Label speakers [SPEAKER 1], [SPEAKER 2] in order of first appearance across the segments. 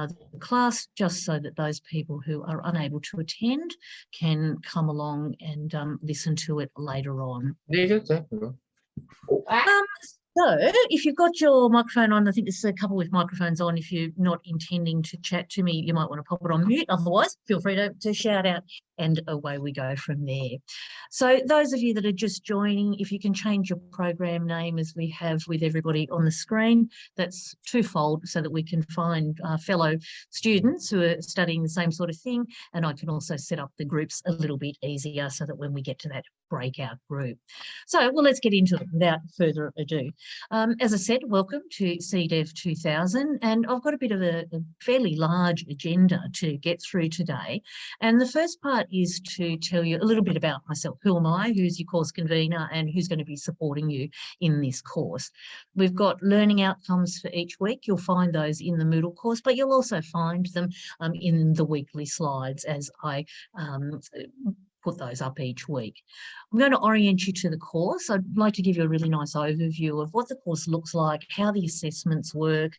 [SPEAKER 1] the class, just so that those people who are unable to attend can come along and listen to it later on. So if you've got your microphone on, I think there's a couple with microphones on. If you're not intending to chat to me, you might want to pop it on mute. Otherwise, feel free to shout out, and away we go from there. So those of you that are just joining, if you can change your program name as we have with everybody on the screen, that's twofold, so that we can find fellow students who are studying the same sort of thing, and I can also set up the groups a little bit easier so that when we get to that breakout group. So, well, let's get into it without further ado. As I said, welcome to CDEV 2000, and I've got a bit of a fairly large agenda to get through today. And the first part is to tell you a little bit about myself. Who am I? Who's your course convener, and who's going to be supporting you in this course? We've got learning outcomes for each week. You'll find those in the Moodle course, but you'll also find them in the weekly slides as I put those up each week. I'm going to orient you to the course. I'd like to give you a really nice overview of what the course looks like, how the assessments work,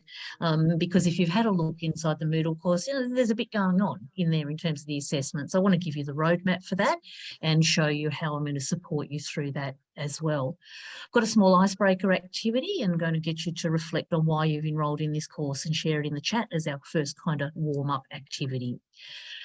[SPEAKER 1] because if you've had a look inside the Moodle course, you know, there's a bit going on in there in terms of the assessments. I want to give you the roadmap for that and show you how I'm going to support you through that as well. I've got a small icebreaker activity and I'm going to get you to reflect on why you've enrolled in this course and share it in the chat as our first kind of warm-up activity.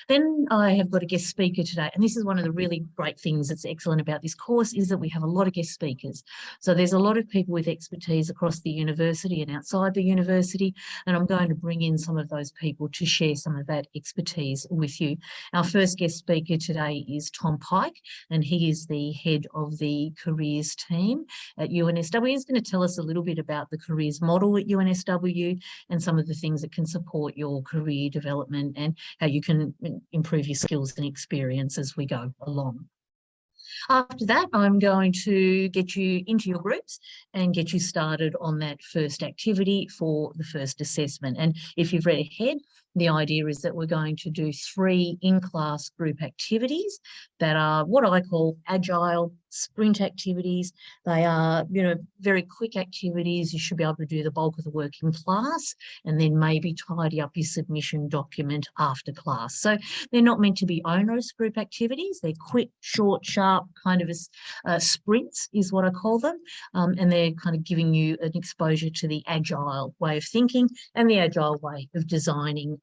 [SPEAKER 1] Then I have got a guest speaker today, and this is one of the really great things that's excellent about this course, is that we have a lot of guest speakers. So there's a lot of people with expertise across the university and outside the university, and I'm going to bring in some of those people to share some of that expertise with you. Our first guest speaker today is Tom Pike, and he is the head of the careers team at UNSW. He's going to tell us a little bit about the careers model at UNSW and some of the things that can support your career development and how you can improve your skills and experience as we go along. After that, I'm going to get you into your groups and get you started on that first activity for the first assessment. And if you've read ahead, the idea is that we're going to do 3 in-class group activities that are what I call agile sprint activities. They are, you know, very quick activities. You should be able to do the bulk of the work in class and then maybe tidy up your submission document after class. So they're not meant to be onerous group activities. They're quick, short, sharp kind of sprints is what I call them. And they're kind of giving you an exposure to the agile way of thinking and the agile way of designing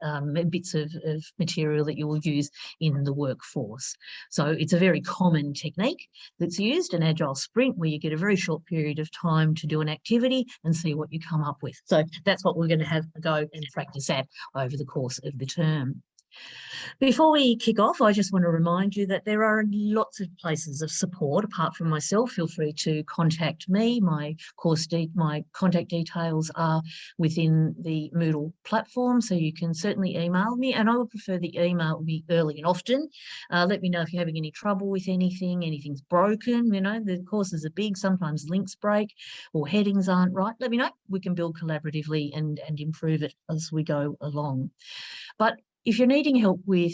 [SPEAKER 1] bits of material that you will use in the workforce. So it's a very common technique that's used, an agile sprint, where you get a very short period of time to do an activity and see what you come up with. So that's what we're going to have a go and practice at over the course of the term. Before we kick off, I just want to remind you that there are lots of places of support apart from myself. Feel free to contact me. My contact details are within the Moodle platform, so you can certainly email me, and I would prefer the email be early and often. Let me know if you're having any trouble with anything, anything's broken. You know, the courses are big, sometimes links break or headings aren't right. Let me know. We can build collaboratively and improve it as we go along. But if you're needing help with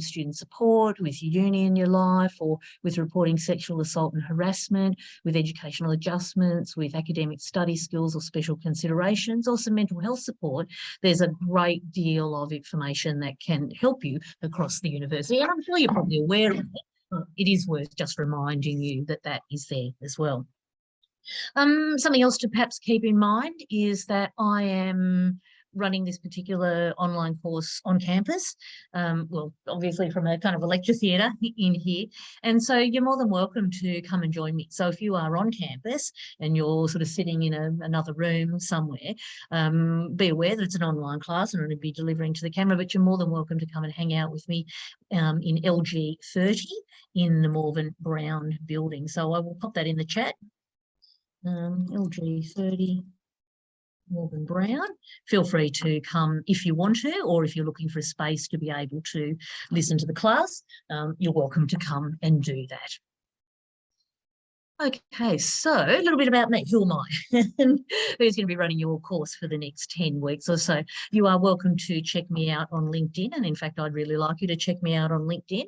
[SPEAKER 1] student support, with your uni in your life, or with reporting sexual assault and harassment, with educational adjustments, with academic study skills or special considerations, or some mental health support, there's a great deal of information that can help you across the university. And I'm sure you're probably aware of it, but it is worth just reminding you that that is there as well. Something else to perhaps keep in mind is that I am running this particular online course on campus, well, obviously from a kind of a lecture theatre in here. And so you're more than welcome to come and join me. So if you are on campus and you're sort of sitting in another room somewhere, be aware that it's an online class and I'm going to be delivering to the camera, but you're more than welcome to come and hang out with me in LG 30 in the Morven Brown building. So I will pop that in the chat. LG 30. Morgan Brown. Feel free to come if you want to, or if you're looking for a space to be able to listen to the class, you're welcome to come and do that. Okay, so a little bit about me. Who am I? And who's going to be running your course for the next 10 weeks or so? You are welcome to check me out on LinkedIn. And in fact, I'd really like you to check me out on LinkedIn.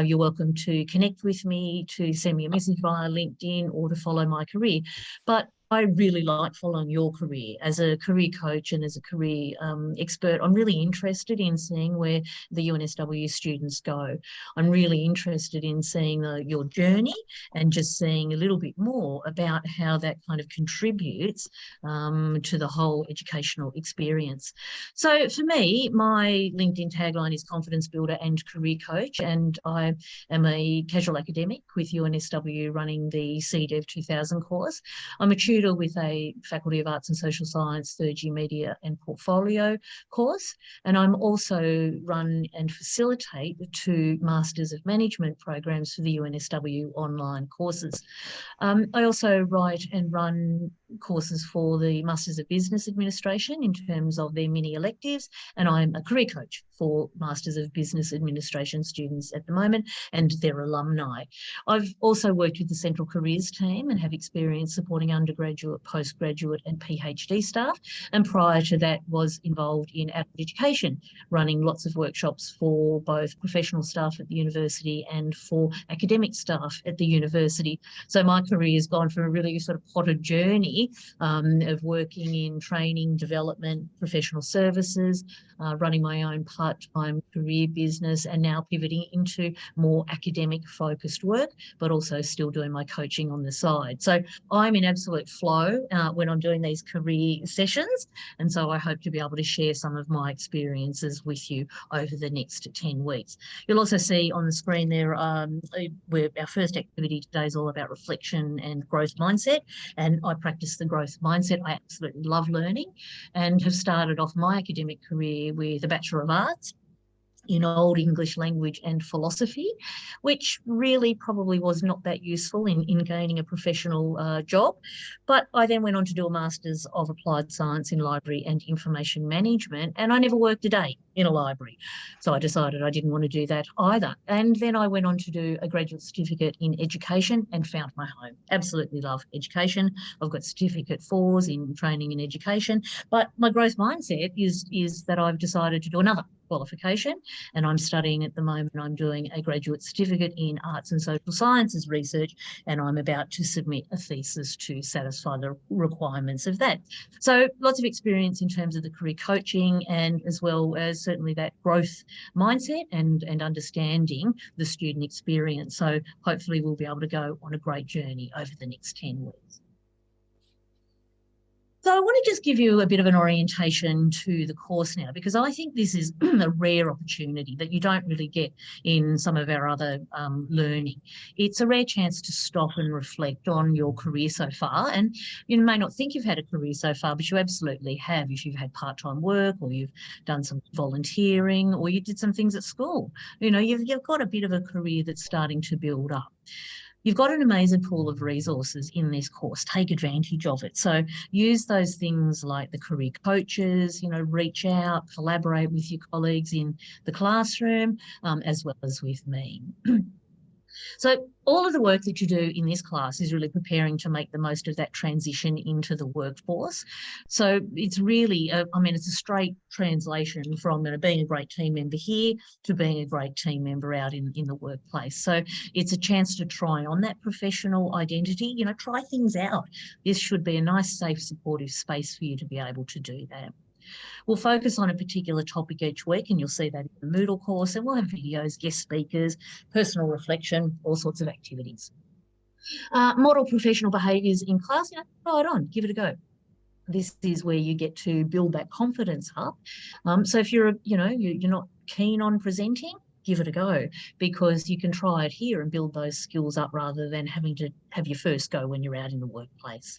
[SPEAKER 1] You're welcome to connect with me, to send me a message via LinkedIn, or to follow my career. But I really like following your career as a career coach and as a career expert. I'm really interested in seeing where the UNSW students go. I'm really interested in seeing your journey and just seeing a little bit more about how that kind of contributes to the whole educational experience. So for me, my LinkedIn tagline is confidence builder and career coach, and I am a casual academic with UNSW running the CDEV 2000 course. I'm a tutor with a Faculty of Arts and Social Science third year media and portfolio course, and I'm also run and facilitate the 2 Masters of Management programs for the UNSW online courses. I also write and run courses for the Masters of Business Administration in terms of their mini electives, and I'm a career coach for Masters of Business Administration students at the moment and their alumni. I've also worked with the Central Careers team and have experience supporting undergraduate, postgraduate and PhD staff, and prior to that was involved in adult education, running lots of workshops for both professional staff at the university and for academic staff at the university. So my career has gone from a really sort of potted journey of working in training, development, professional services, running my own part-time career business, and now pivoting into more academic focused work, but also still doing my coaching on the side. So I'm in absolute flow when I'm doing these career sessions. And so I hope to be able to share some of my experiences with you over the next 10 weeks. You'll also see on the screen there, where our first activity today is all about reflection and growth mindset. And I practice the growth mindset. I absolutely love learning and have started off my academic career with a Bachelor of Arts in Old English Language and Philosophy, which really probably was not that useful in gaining a professional job. But I then went on to do a Masters of Applied Science in Library and Information Management, and I never worked a day in a library. So I decided I didn't want to do that either. And then I went on to do a graduate certificate in education and found my home. Absolutely love education. I've got certificate 4s in training and education, but my growth mindset is that I've decided to do another qualification, and I'm studying at the moment. I'm doing a graduate certificate in arts and social sciences research, and I'm about to submit a thesis to satisfy the requirements of that. So lots of experience in terms of the career coaching, and as well as certainly that growth mindset and understanding the student experience. So hopefully we'll be able to go on a great journey over the next 10 weeks. So I want to just give you a bit of an orientation to the course now, because I think this is a rare opportunity that you don't really get in some of our other learning. It's a rare chance to stop and reflect on your career so far. And you may not think you've had a career so far, but you absolutely have. If you've had part-time work, or you've done some volunteering, or you did some things at school, you know, you've got a bit of a career that's starting to build up. You've got an amazing pool of resources in this course. Take advantage of it. So use those things like the career coaches, you know, reach out, collaborate with your colleagues in the classroom, as well as with me. So all of the work that you do in this class is really preparing to make the most of that transition into the workforce. So it's really, it's a straight translation from being a great team member here to being a great team member out in the workplace. So it's a chance to try on that professional identity, you know, try things out. This should be a nice, safe, supportive space for you to be able to do that. We'll focus on a particular topic each week, and you'll see that in the Moodle course, and we'll have videos, guest speakers, personal reflection, all sorts of activities. Model professional behaviours in class, you know, try it on, give it a go. This is where you get to build that confidence up. So if you're not keen on presenting, give it a go, because you can try it here and build those skills up rather than having to have your first go when you're out in the workplace.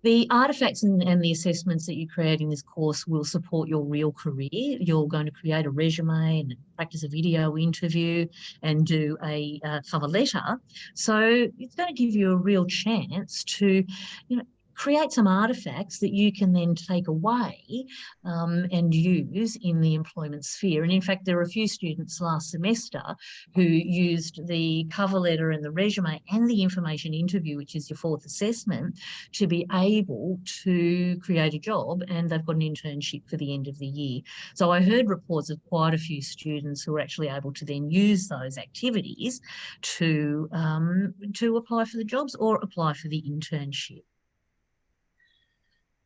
[SPEAKER 1] The artefacts and the assessments that you create in this course will support your real career. You're going to create a resume and practice a video interview and do a cover letter. So it's going to give you a real chance to, you know, create some artefacts that you can then take away and use in the employment sphere. And in fact, there were a few students last semester who used the cover letter and the resume and the information interview, which is your 4th assessment, to be able to create a job, and they've got an internship for the end of the year. So I heard reports of quite a few students who were actually able to then use those activities to apply for the jobs or apply for the internship.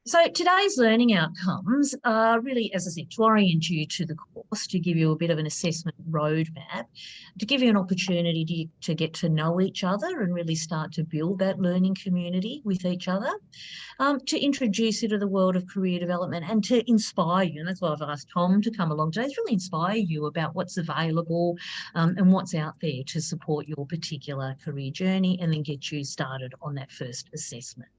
[SPEAKER 1] So today's learning outcomes are really, as I said, to orient you to the course, to give you a bit of an assessment roadmap, to give you an opportunity to get to know each other and really start to build that learning community with each other, to introduce you to the world of career development and to inspire you. And that's why I've asked Tom to come along today, to really inspire you about what's available and what's out there to support your particular career journey, and then get you started on that first assessment.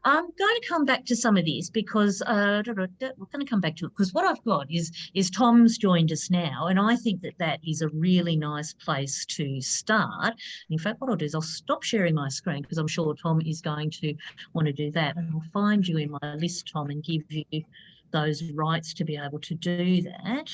[SPEAKER 1] I'm going to come back to some of this because we're going to come back to it because what I've got is Tom's joined us now, and I think that is a really nice place to start. In fact, what I'll do is I'll stop sharing my screen because I'm sure Tom is going to want to do that, and I'll find you in my list, Tom, and give you those rights to be able to do that.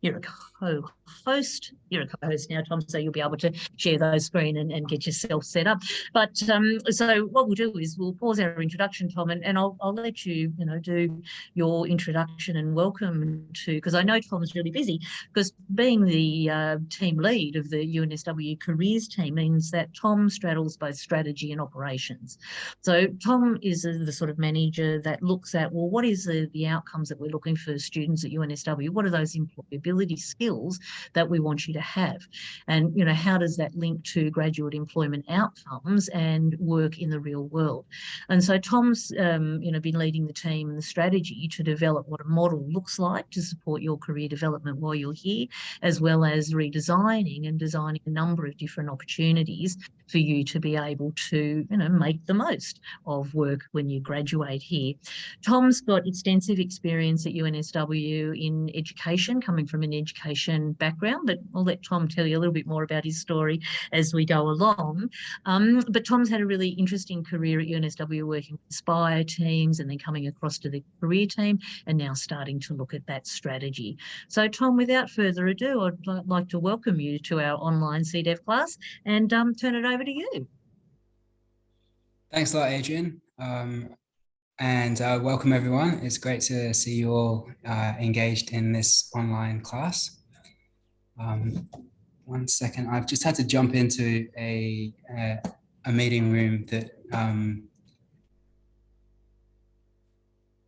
[SPEAKER 1] You're a co-host. You're a co-host now, Tom, so you'll be able to share those screen and get yourself set up. But so what we'll do is we'll pause our introduction, Tom, and I'll let you, do your introduction and welcome to, because I know Tom's really busy, because being the team lead of the UNSW careers team means that Tom straddles both strategy and operations. So Tom is the sort of manager that looks at, well, what is the outcomes that we're looking for students at UNSW? What are those employability skills that we want you to have, and how does that link to graduate employment outcomes and work in the real world? And so Tom's been leading the team and the strategy to develop what a model looks like to support your career development while you're here, as well as redesigning and designing a number of different opportunities for you to be able to make the most of work when you graduate here. Tom's got extensive experience at UNSW in education, coming from an education background, but I'll let Tom tell you a little bit more about his story as we go along. But Tom's had a really interesting career at UNSW, working with Aspire teams and then coming across to the career team and now starting to look at that strategy. So Tom, without further ado, I'd like to welcome you to our online CDEV class and turn it over to you.
[SPEAKER 2] Thanks a lot, Adrian. And welcome everyone. It's great to see you all engaged in this online class. 1 second, I've just had to jump into a meeting room that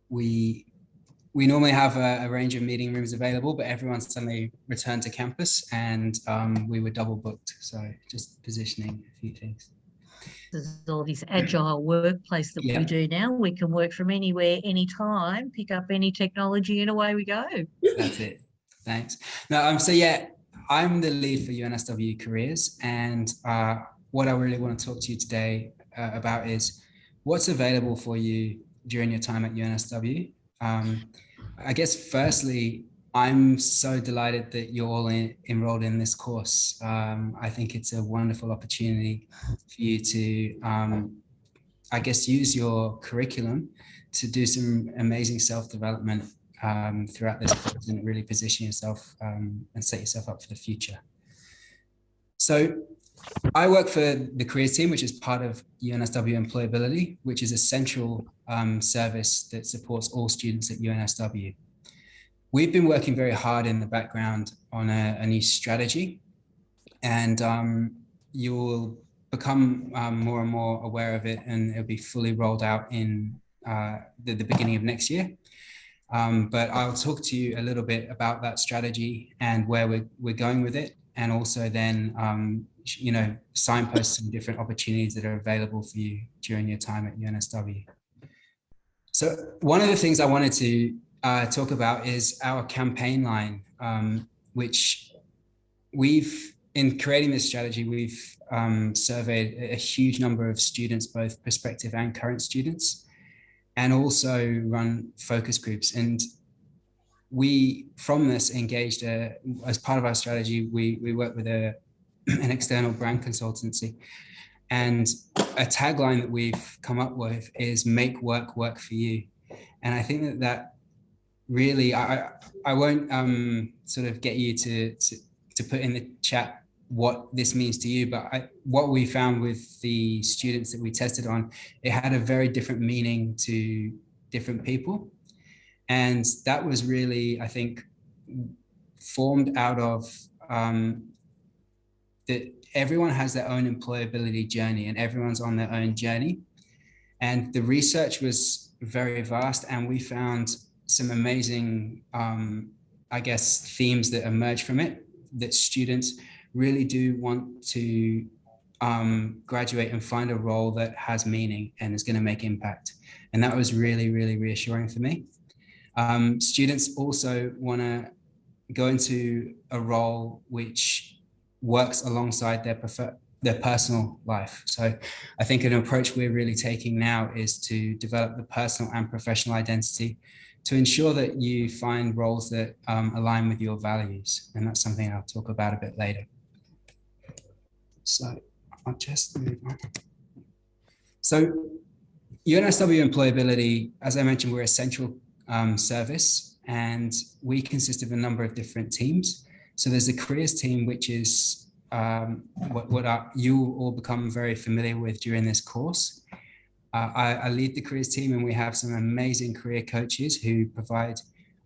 [SPEAKER 2] we normally have a range of meeting rooms available, but everyone's suddenly returned to campus and we were double booked. So just positioning a few things.
[SPEAKER 1] There's all this agile workplace that we do now. We can work from anywhere, anytime, pick up any technology, and away we go.
[SPEAKER 2] That's it. Thanks. No, so yeah, I'm the lead for UNSW Careers, and what I really want to talk to you today about is what's available for you during your time at UNSW. I guess firstly, I'm so delighted that you're all enrolled in this course. I think it's a wonderful opportunity for you to, I guess, use your curriculum to do some amazing self-development throughout this course and really position yourself and set yourself up for the future. So I work for the careers team, which is part of UNSW Employability, which is a central service that supports all students at UNSW. We've been working very hard in the background on a new strategy, and you'll become more and more aware of it, and it'll be fully rolled out in the beginning of next year. But I'll talk to you a little bit about that strategy and where we're going with it, and also then signpost some different opportunities that are available for you during your time at UNSW. So one of the things I wanted to talk about is our campaign line, which in creating this strategy, we've surveyed a huge number of students, both prospective and current students, and also run focus groups. And we, from this, engaged as part of our strategy, we work with an external brand consultancy. And a tagline that we've come up with is "Make work work for you." And I think that really, I won't sort of get you to put in the chat what this means to you, but what we found with the students that we tested on, it had a very different meaning to different people. And that was really, I think, formed out of that everyone has their own employability journey and everyone's on their own journey. And the research was very vast, and we found some amazing, I guess, themes that emerge from it, that students really do want to graduate and find a role that has meaning and is going to make impact. And that was really, really reassuring for me. Students also want to go into a role which works alongside their personal life. So I think an approach we're really taking now is to develop the personal and professional identity to ensure that you find roles that align with your values. And that's something I'll talk about a bit later. So I'll just move on. So UNSW Employability, as I mentioned, we're a central service, and we consist of a number of different teams. So there's the careers team, which is what you will all become very familiar with during this course. I lead the careers team, and we have some amazing career coaches who provide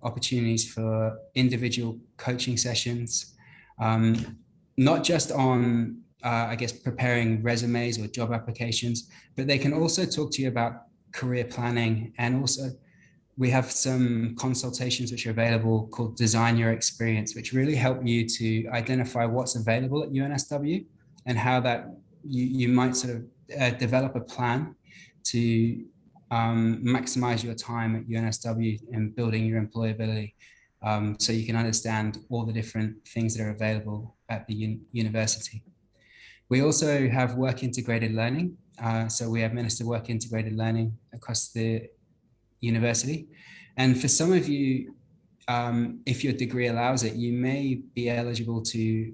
[SPEAKER 2] opportunities for individual coaching sessions, not just on, I guess, preparing resumes or job applications, but they can also talk to you about career planning. And also we have some consultations which are available called Design Your Experience, which really help you to identify what's available at UNSW and how that you might sort of develop a plan to maximize your time at UNSW and building your employability, so you can understand all the different things that are available at the university. We also have work integrated learning. So we administer work integrated learning across the university. And for some of you, if your degree allows it, you may be eligible to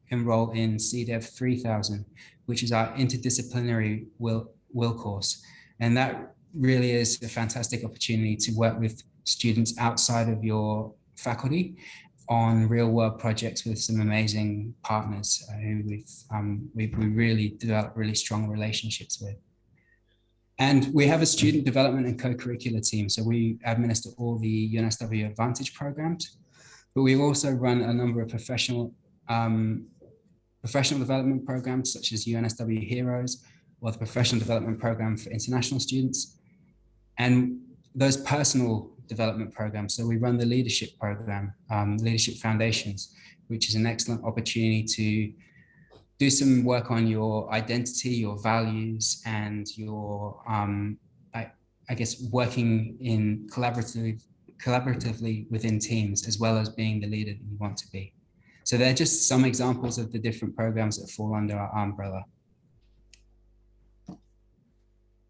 [SPEAKER 2] enroll in CDEV 3000, which is our interdisciplinary will course. And that really is a fantastic opportunity to work with students outside of your faculty on real world projects with some amazing partners who we've really developed really strong relationships with. And we have a student development and co-curricular team. So we administer all the UNSW Advantage programs, but we also run a number of professional development programs such as UNSW Heroes, or the professional development program for international students, and those personal development programs. So we run the leadership program, Leadership Foundations, which is an excellent opportunity to do some work on your identity, your values, and your, I guess, working in collaboratively within teams, as well as being the leader that you want to be. So they're just some examples of the different programs that fall under our umbrella.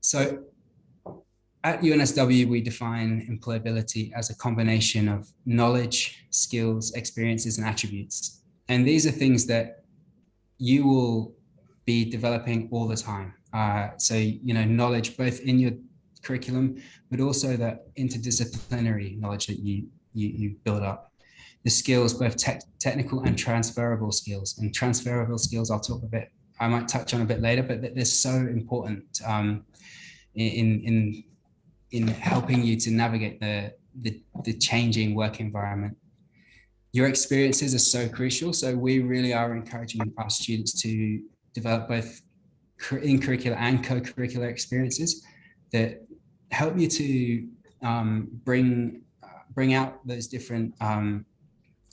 [SPEAKER 2] So at UNSW, we define employability as a combination of knowledge, skills, experiences, and attributes. And these are things that you will be developing all the time. So, you know, knowledge both in your curriculum, but also that interdisciplinary knowledge that you build up. The skills, both technical and transferable skills. And transferable skills, I might touch on a bit later, but they're so important in helping you to navigate the changing work environment. Your experiences are so crucial. So we really are encouraging our students to develop both in-curricular and co-curricular experiences that help you to bring out those different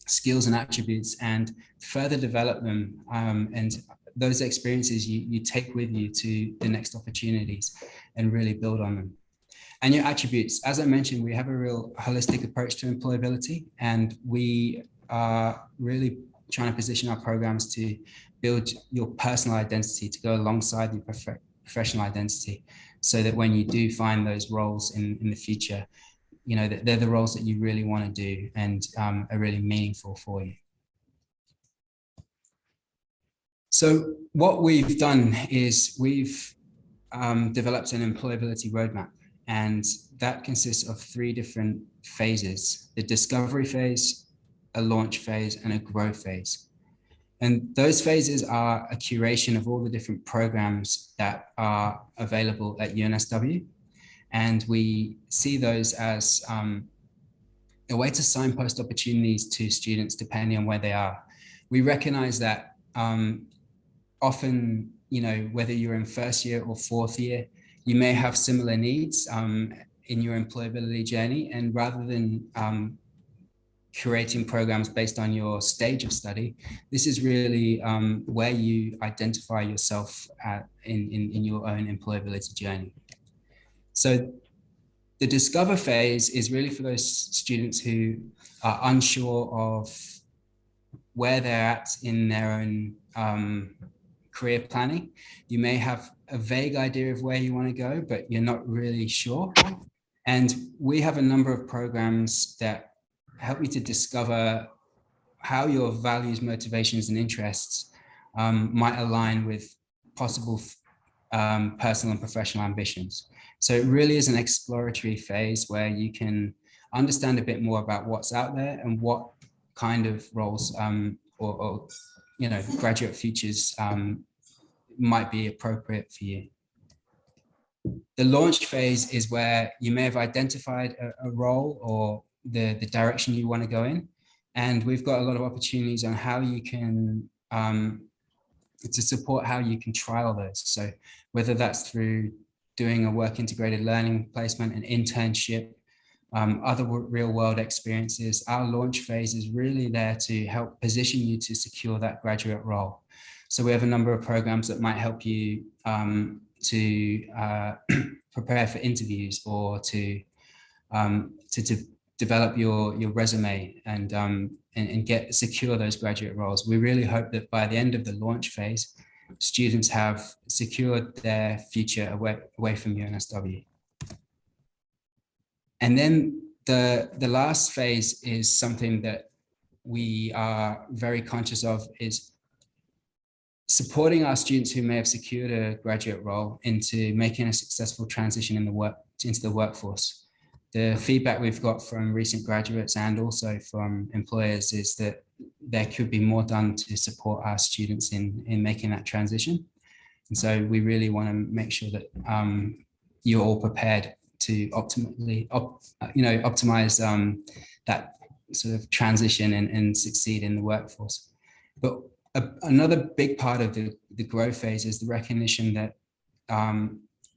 [SPEAKER 2] skills and attributes and further develop them. And those experiences you take with you to the next opportunities and really build on them. And your attributes, as I mentioned, we have a real holistic approach to employability, and we are really trying to position our programs to build your personal identity to go alongside your professional identity, so that when you do find those roles in the future, you know, that they're the roles that you really want to do and are really meaningful for you. So what we've done is we've developed an employability roadmap, and that consists of 3 different phases: the discovery phase, a launch phase, and a grow phase. And those phases are a curation of all the different programs that are available at UNSW. And we see those as a way to signpost opportunities to students depending on where they are. We recognize that often, you know, whether you're in first year or fourth year, you may have similar needs in your employability journey, and rather than curating programs based on your stage of study, this is really where you identify yourself in your own employability journey. So the discover phase is really for those students who are unsure of where they're at in their own career planning. You may have a vague idea of where you want to go, but you're not really sure. And we have a number of programs that help you to discover how your values, motivations, and interests might align with possible personal and professional ambitions. So it really is an exploratory phase where you can understand a bit more about what's out there and what kind of roles or graduate futures might be appropriate for you. The launch phase is where you may have identified a role or the direction you want to go in. And we've got a lot of opportunities on how you can, to support how you can trial those. So whether that's through doing a work integrated learning placement, an internship, other real world experiences, our launch phase is really there to help position you to secure that graduate role. So we have a number of programs that might help you to prepare for interviews or to develop your resume and secure those graduate roles. We really hope that by the end of the launch phase, students have secured their future away from UNSW. And then the last phase is something that we are very conscious of, is supporting our students who may have secured a graduate role into making a successful transition into the workforce. The feedback we've got from recent graduates and also from employers is that there could be more done to support our students in making that transition. And so we really want to make sure that you're all prepared to optimally, optimize that sort of transition and succeed in the workforce. But another big part of the growth phase is the recognition that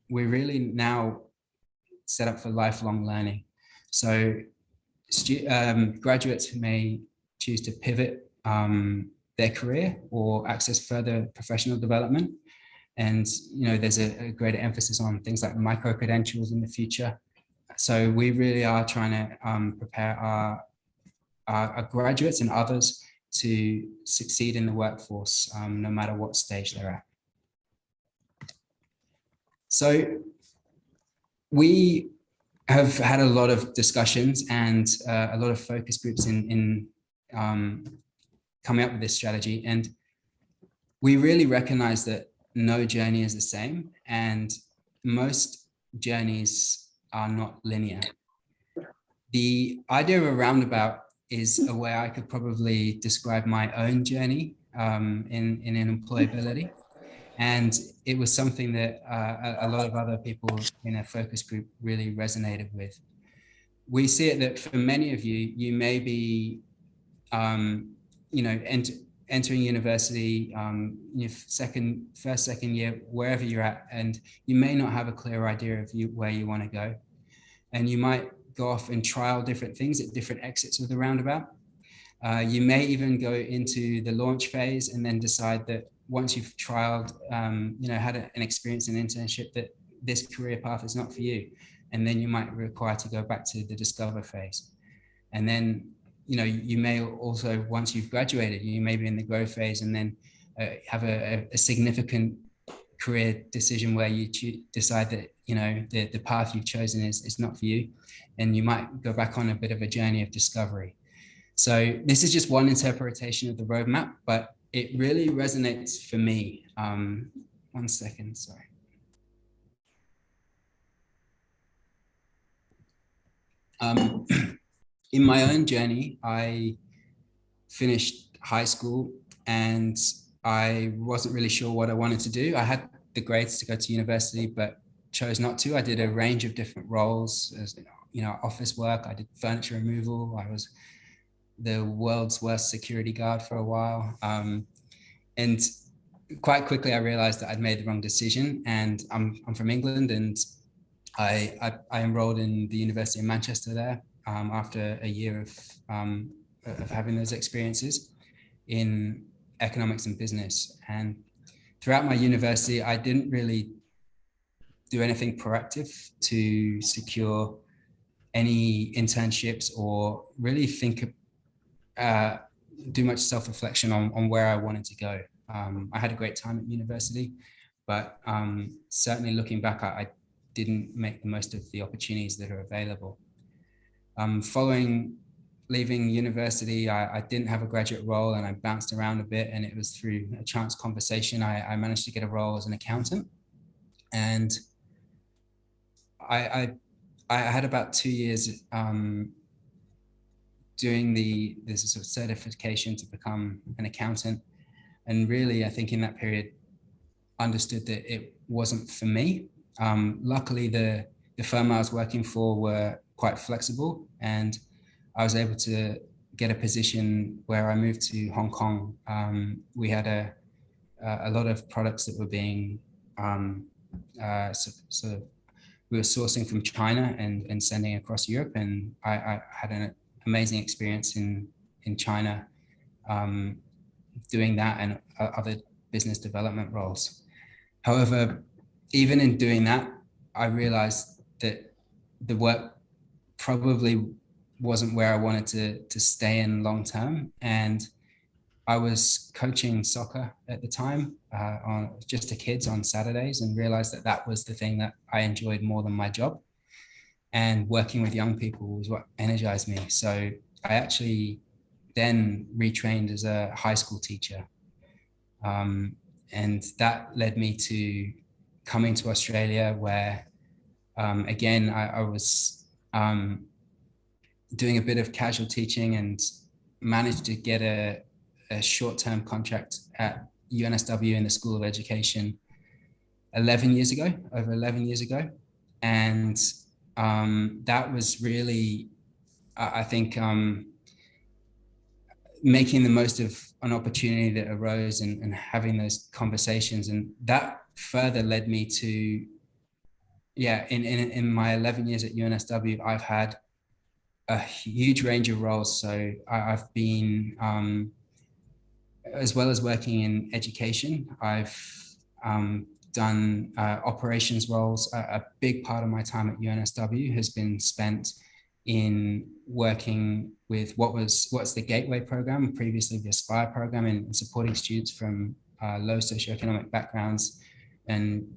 [SPEAKER 2] we're really now set up for lifelong learning. So graduates may choose to pivot their career or access further professional development. And there's a greater emphasis on things like micro-credentials in the future. So we really are trying to prepare our graduates and others to succeed in the workforce, no matter what stage they're at. So we have had a lot of discussions and a lot of focus groups in coming up with this strategy. And we really recognize that no journey is the same, and most journeys are not linear. The idea of a roundabout is a way I could probably describe my own journey in employability. And it was something that a lot of other people in a focus group really resonated with. We see it that for many of you, you may be, entering university, your first, second year, wherever you're at, and you may not have a clear idea of where you want to go. And you might go off and trial different things at different exits of the roundabout. You may even go into the launch phase and then decide that once you've trialed, had an experience in internship, that this career path is not for you. And then you might be required to go back to the discover phase. And then, you may also, once you've graduated, you may be in the grow phase and then have a significant career decision where you decide that, the path you've chosen is not for you. And you might go back on a bit of a journey of discovery. So this is just one interpretation of the roadmap, but it really resonates for me. 1 second, sorry. In my own journey, I finished high school and I wasn't really sure what I wanted to do. I had the grades to go to university, but chose not to. I did a range of different roles, as office work. I did furniture removal. I was the world's worst security guard for a while. And quite quickly I realized that I'd made the wrong decision, and I'm from England, and I enrolled in the University of Manchester there after a year of having those experiences in economics and business. And throughout my university, I didn't really do anything proactive to secure any internships or really do much self-reflection on where I wanted to go. I had a great time at university, but certainly looking back, I didn't make the most of the opportunities that are available. Following leaving university, I didn't have a graduate role, and I bounced around a bit, and it was through a chance conversation I managed to get a role as an accountant. And I had about 2 years doing this sort of certification to become an accountant, and really I think in that period understood that it wasn't for me. Luckily the firm I was working for were quite flexible, and I was able to get a position where I moved to Hong Kong. We had a lot of products that were being we were sourcing from China and sending across Europe, and I had an amazing experience in China doing that and other business development roles. However, even in doing that, I realized that the work probably wasn't where I wanted to stay in long term. And I was coaching soccer at the time on just to kids on Saturdays, and realized that that was the thing that I enjoyed more than my job. And working with young people was what energized me. So I actually then retrained as a high school teacher. And that led me to coming to Australia, where again, I was doing a bit of casual teaching and managed to get a short-term contract at UNSW in the School of Education over 11 years ago. And that was really, I think, making the most of an opportunity that arose and having those conversations. And that further led me to, in my 11 years at UNSW, I've had a huge range of roles. So I've been, as well as working in education, I've done operations roles. A big part of my time at UNSW has been spent in working with what's the Gateway program, previously the Aspire program, and supporting students from low socioeconomic backgrounds and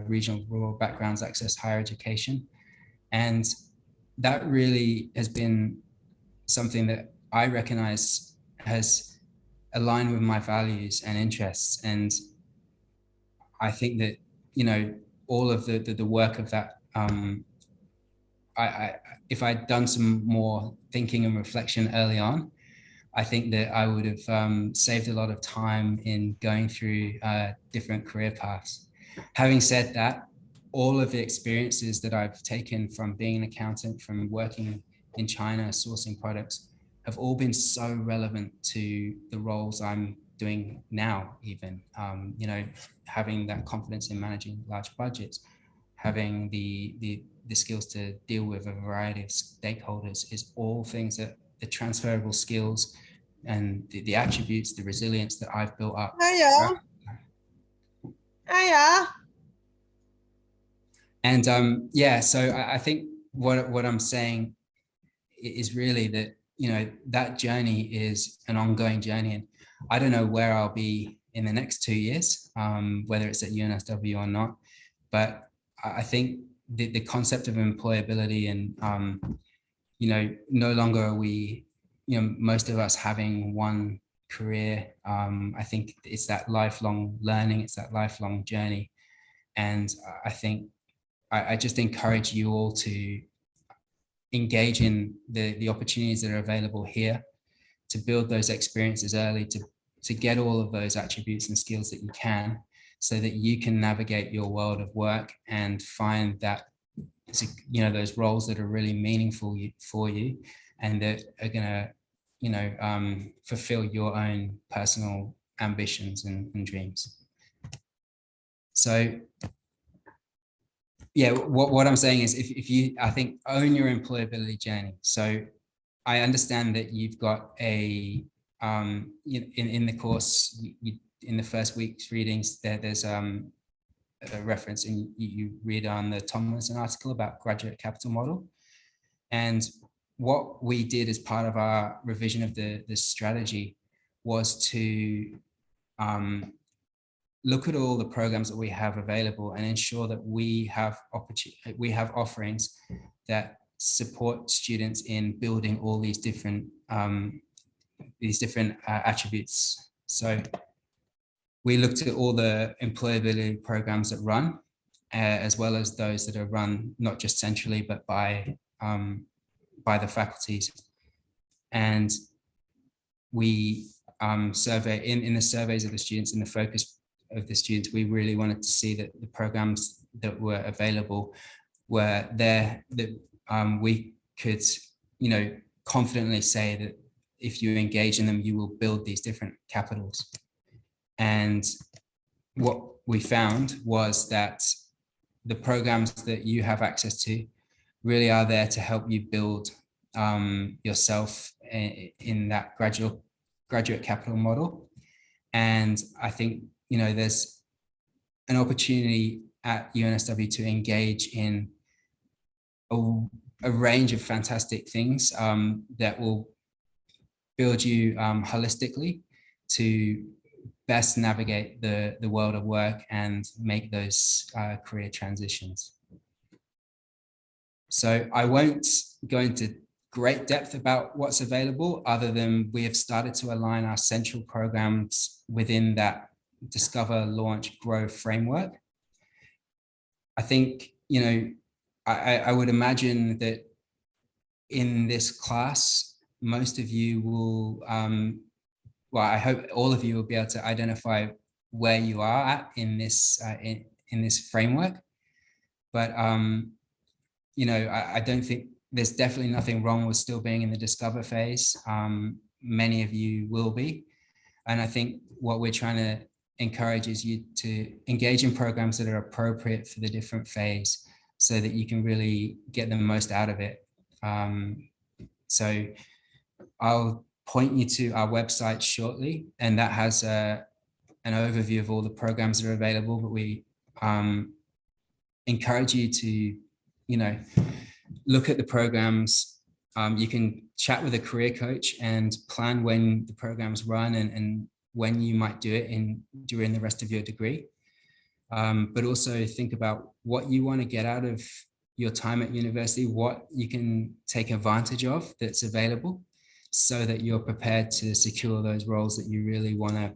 [SPEAKER 2] regional rural backgrounds access higher education. And that really has been something that I recognize has aligned with my values and interests. And I think that, all of the work of that, if I'd done some more thinking and reflection early on, I think that I would have saved a lot of time in going through different career paths. Having said that, all of the experiences that I've taken from being an accountant, from working in China, sourcing products, have all been so relevant to the roles I'm doing now, even, having that confidence in managing large budgets, having the skills to deal with a variety of stakeholders, is all things that the transferable skills and the attributes, the resilience that I've built up. And so I think what I'm saying is really that, that journey is an ongoing journey. And I don't know where I'll be in the next 2 years, whether it's at UNSW or not. But I think the concept of employability and, no longer are we, most of us having one career. I think it's that lifelong learning, it's that lifelong journey. And I think I just encourage you all to engage in the opportunities that are available here, to build those experiences early, to get all of those attributes and skills that you can, so that you can navigate your world of work and find that, those roles that are really meaningful for you and that are going to, fulfill your own personal ambitions and dreams. So yeah, what I'm saying is if you, I think, own your employability journey. So I understand that you've got a, in the course, in the first week's readings, there's a reference, and you read on the Tomlinson article about graduate capital model. And what we did as part of our revision of the strategy was to look at all the programs that we have available and ensure that we have offerings that support students in building all these different attributes. So we looked at all the employability programs that run, as well as those that are run not just centrally but by the faculties. And we survey in the surveys of the students, in the focus of the students, we really wanted to see that the programs that were available were there, that we could, confidently say that if you engage in them, you will build these different capitals. And what we found was that the programs that you have access to really are there to help you build yourself in that graduate capital model. And I think, there's an opportunity at UNSW to engage in a range of fantastic things that will build you holistically to best navigate the world of work and make those career transitions. So I won't go into great depth about what's available, other than we have started to align our central programs within that Discover, Launch, Grow framework. I think, I would imagine that in this class, most of you will, well, I hope all of you will be able to identify where you are at in this framework. But I don't think there's definitely nothing wrong with still being in the Discover phase. Many of you will be, and I think what we're trying to encourage is you to engage in programs that are appropriate for the different phase, so that you can really get the most out of it. So I'll point you to our website shortly, and that has an overview of all the programs that are available. But we encourage you to, look at the programs. You can chat with a career coach and plan when the programs run and when you might do it during the rest of your degree. But also think about what you want to get out of your time at university, what you can take advantage of that's available, so that you're prepared to secure those roles that you really want to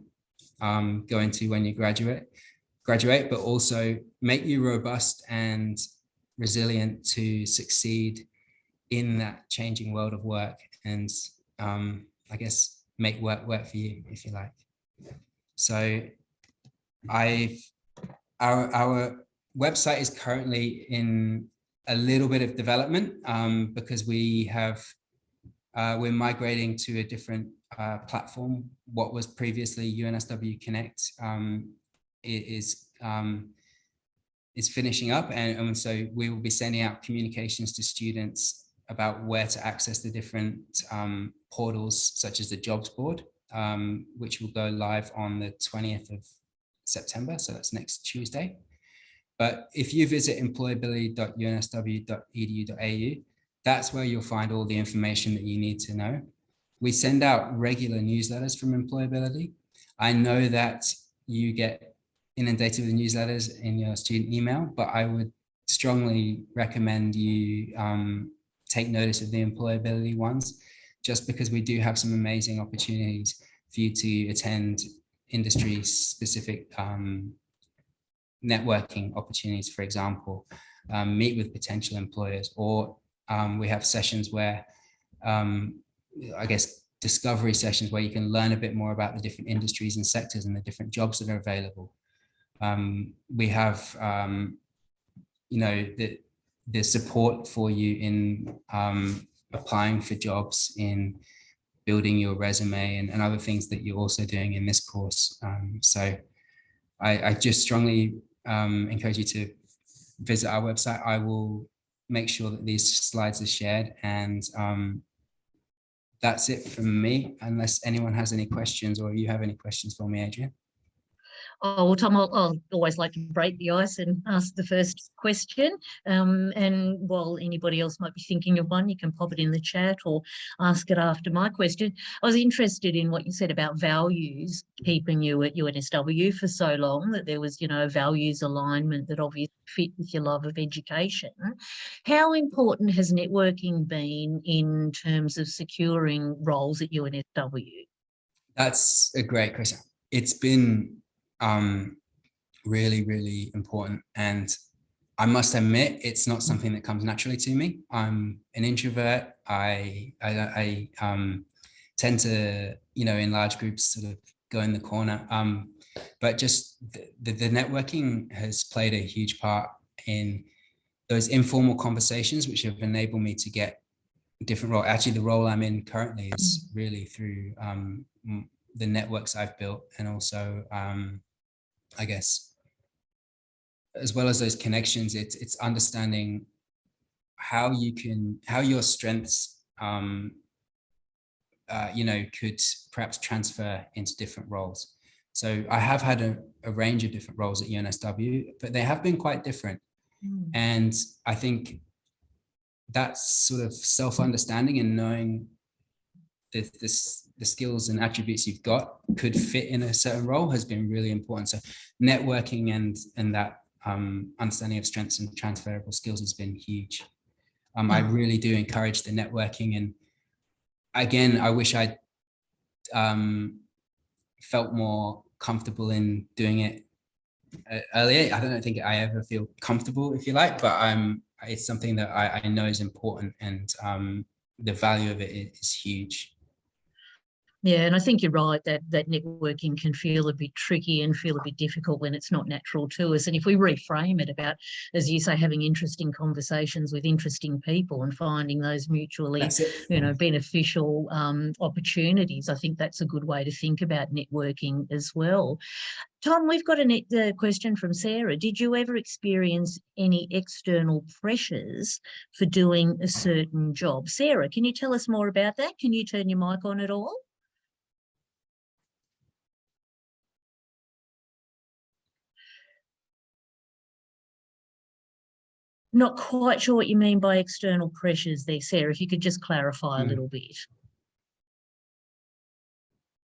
[SPEAKER 2] go into when you graduate, but also make you robust and resilient to succeed in that changing world of work, and I guess make work for you, if you like. So our website is currently in a little bit of development because we're migrating to a different platform. What was previously UNSW Connect is finishing up, and so we will be sending out communications to students about where to access the different portals, such as the jobs board, which will go live on the 20th of September, so that's next Tuesday. But if you visit employability.unsw.edu.au, that's where you'll find all the information that you need to know. We send out regular newsletters from Employability. I know that you get inundated with newsletters in your student email, but I would strongly recommend you take notice of the Employability ones, just because we do have some amazing opportunities for you to attend industry-specific networking opportunities, for example, meet with potential employers, or we have sessions where, I guess, discovery sessions where you can learn a bit more about the different industries and sectors and the different jobs that are available. We have, the support for you in applying for jobs, in building your resume, and other things that you're also doing in this course. So I just strongly encourage you to visit our website. I will make sure that these slides are shared, and that's it from me, unless anyone has any questions, or you have any questions for me, Adrian.
[SPEAKER 1] Oh, well, Tom, I'll always like to break the ice and ask the first question. And while anybody else might be thinking of one, you can pop it in the chat or ask it after my question. I was interested in what you said about values keeping you at UNSW for so long, that there was, a values alignment that obviously fit with your love of education. How important has networking been in terms of securing roles at UNSW?
[SPEAKER 2] That's a great question. It's been really, really important. And I must admit, it's not something that comes naturally to me. I'm an introvert. I tend to, in large groups, sort of go in the corner. But just the networking has played a huge part in those informal conversations, which have enabled me to get a different role. Actually, the role I'm in currently is really through the networks I've built, and also I guess, as well as those connections, it's understanding how your strengths, could perhaps transfer into different roles. So I have had a range of different roles at UNSW, but they have been quite different. And I think that's sort of self-understanding and knowing the skills and attributes you've got could fit in a certain role has been really important. So networking and that understanding of strengths and transferable skills has been huge. I really do encourage the networking, and again, I wish I felt more comfortable in doing it earlier. I don't think I ever feel comfortable, if you like, but it's something that I know is important, and the value of it is huge.
[SPEAKER 1] Yeah, and I think you're right that networking can feel a bit tricky and feel a bit difficult when it's not natural to us. And if we reframe it about, as you say, having interesting conversations with interesting people and finding those mutually, beneficial opportunities, I think that's a good way to think about networking as well. Tom, we've got a question from Sarah. Did you ever experience any external pressures for doing a certain job? Sarah, can you tell us more about that? Can you turn your mic on at all? Not quite sure what you mean by external pressures there, Sarah. If you could just clarify a little bit.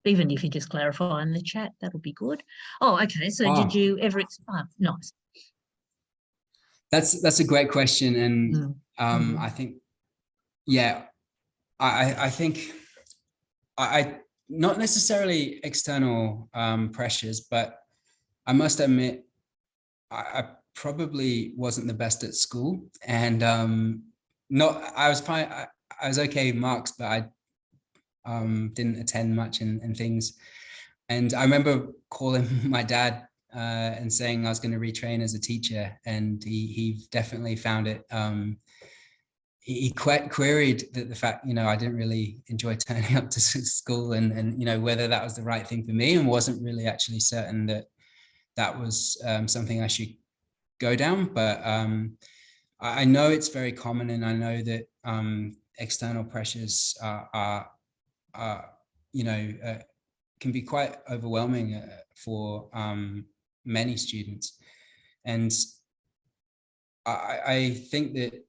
[SPEAKER 1] Even if you just clarify in the chat, that'll be good. Oh, okay. So did you ever... nice.
[SPEAKER 2] That's a great question. And I think, I think I not necessarily external pressures, but I must admit, I probably wasn't the best at school, and I was fine. I was okay with marks, but I didn't attend much and things. And I remember calling my dad and saying I was going to retrain as a teacher, and he definitely found it. He queried the fact, I didn't really enjoy turning up to school, and whether that was the right thing for me, and wasn't really actually certain that was something I should go down. But I know it's very common, and I know that external pressures can be quite overwhelming for many students. And I think that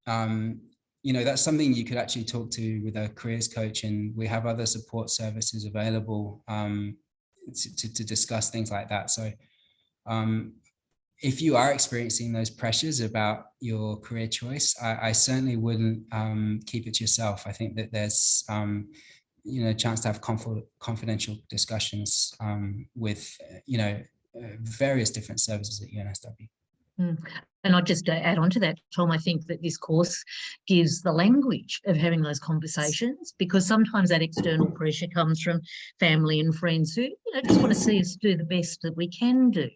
[SPEAKER 2] that's something you could actually talk to with a careers coach, and we have other support services available to discuss things like that. So if you are experiencing those pressures about your career choice, I certainly wouldn't keep it to yourself. I think that there's a chance to have confidential discussions with various different services at UNSW.
[SPEAKER 1] And I'll just add on to that, Tom, I think that this course gives the language of having those conversations, because sometimes that external pressure comes from family and friends who, just want to see us do the best that we can do,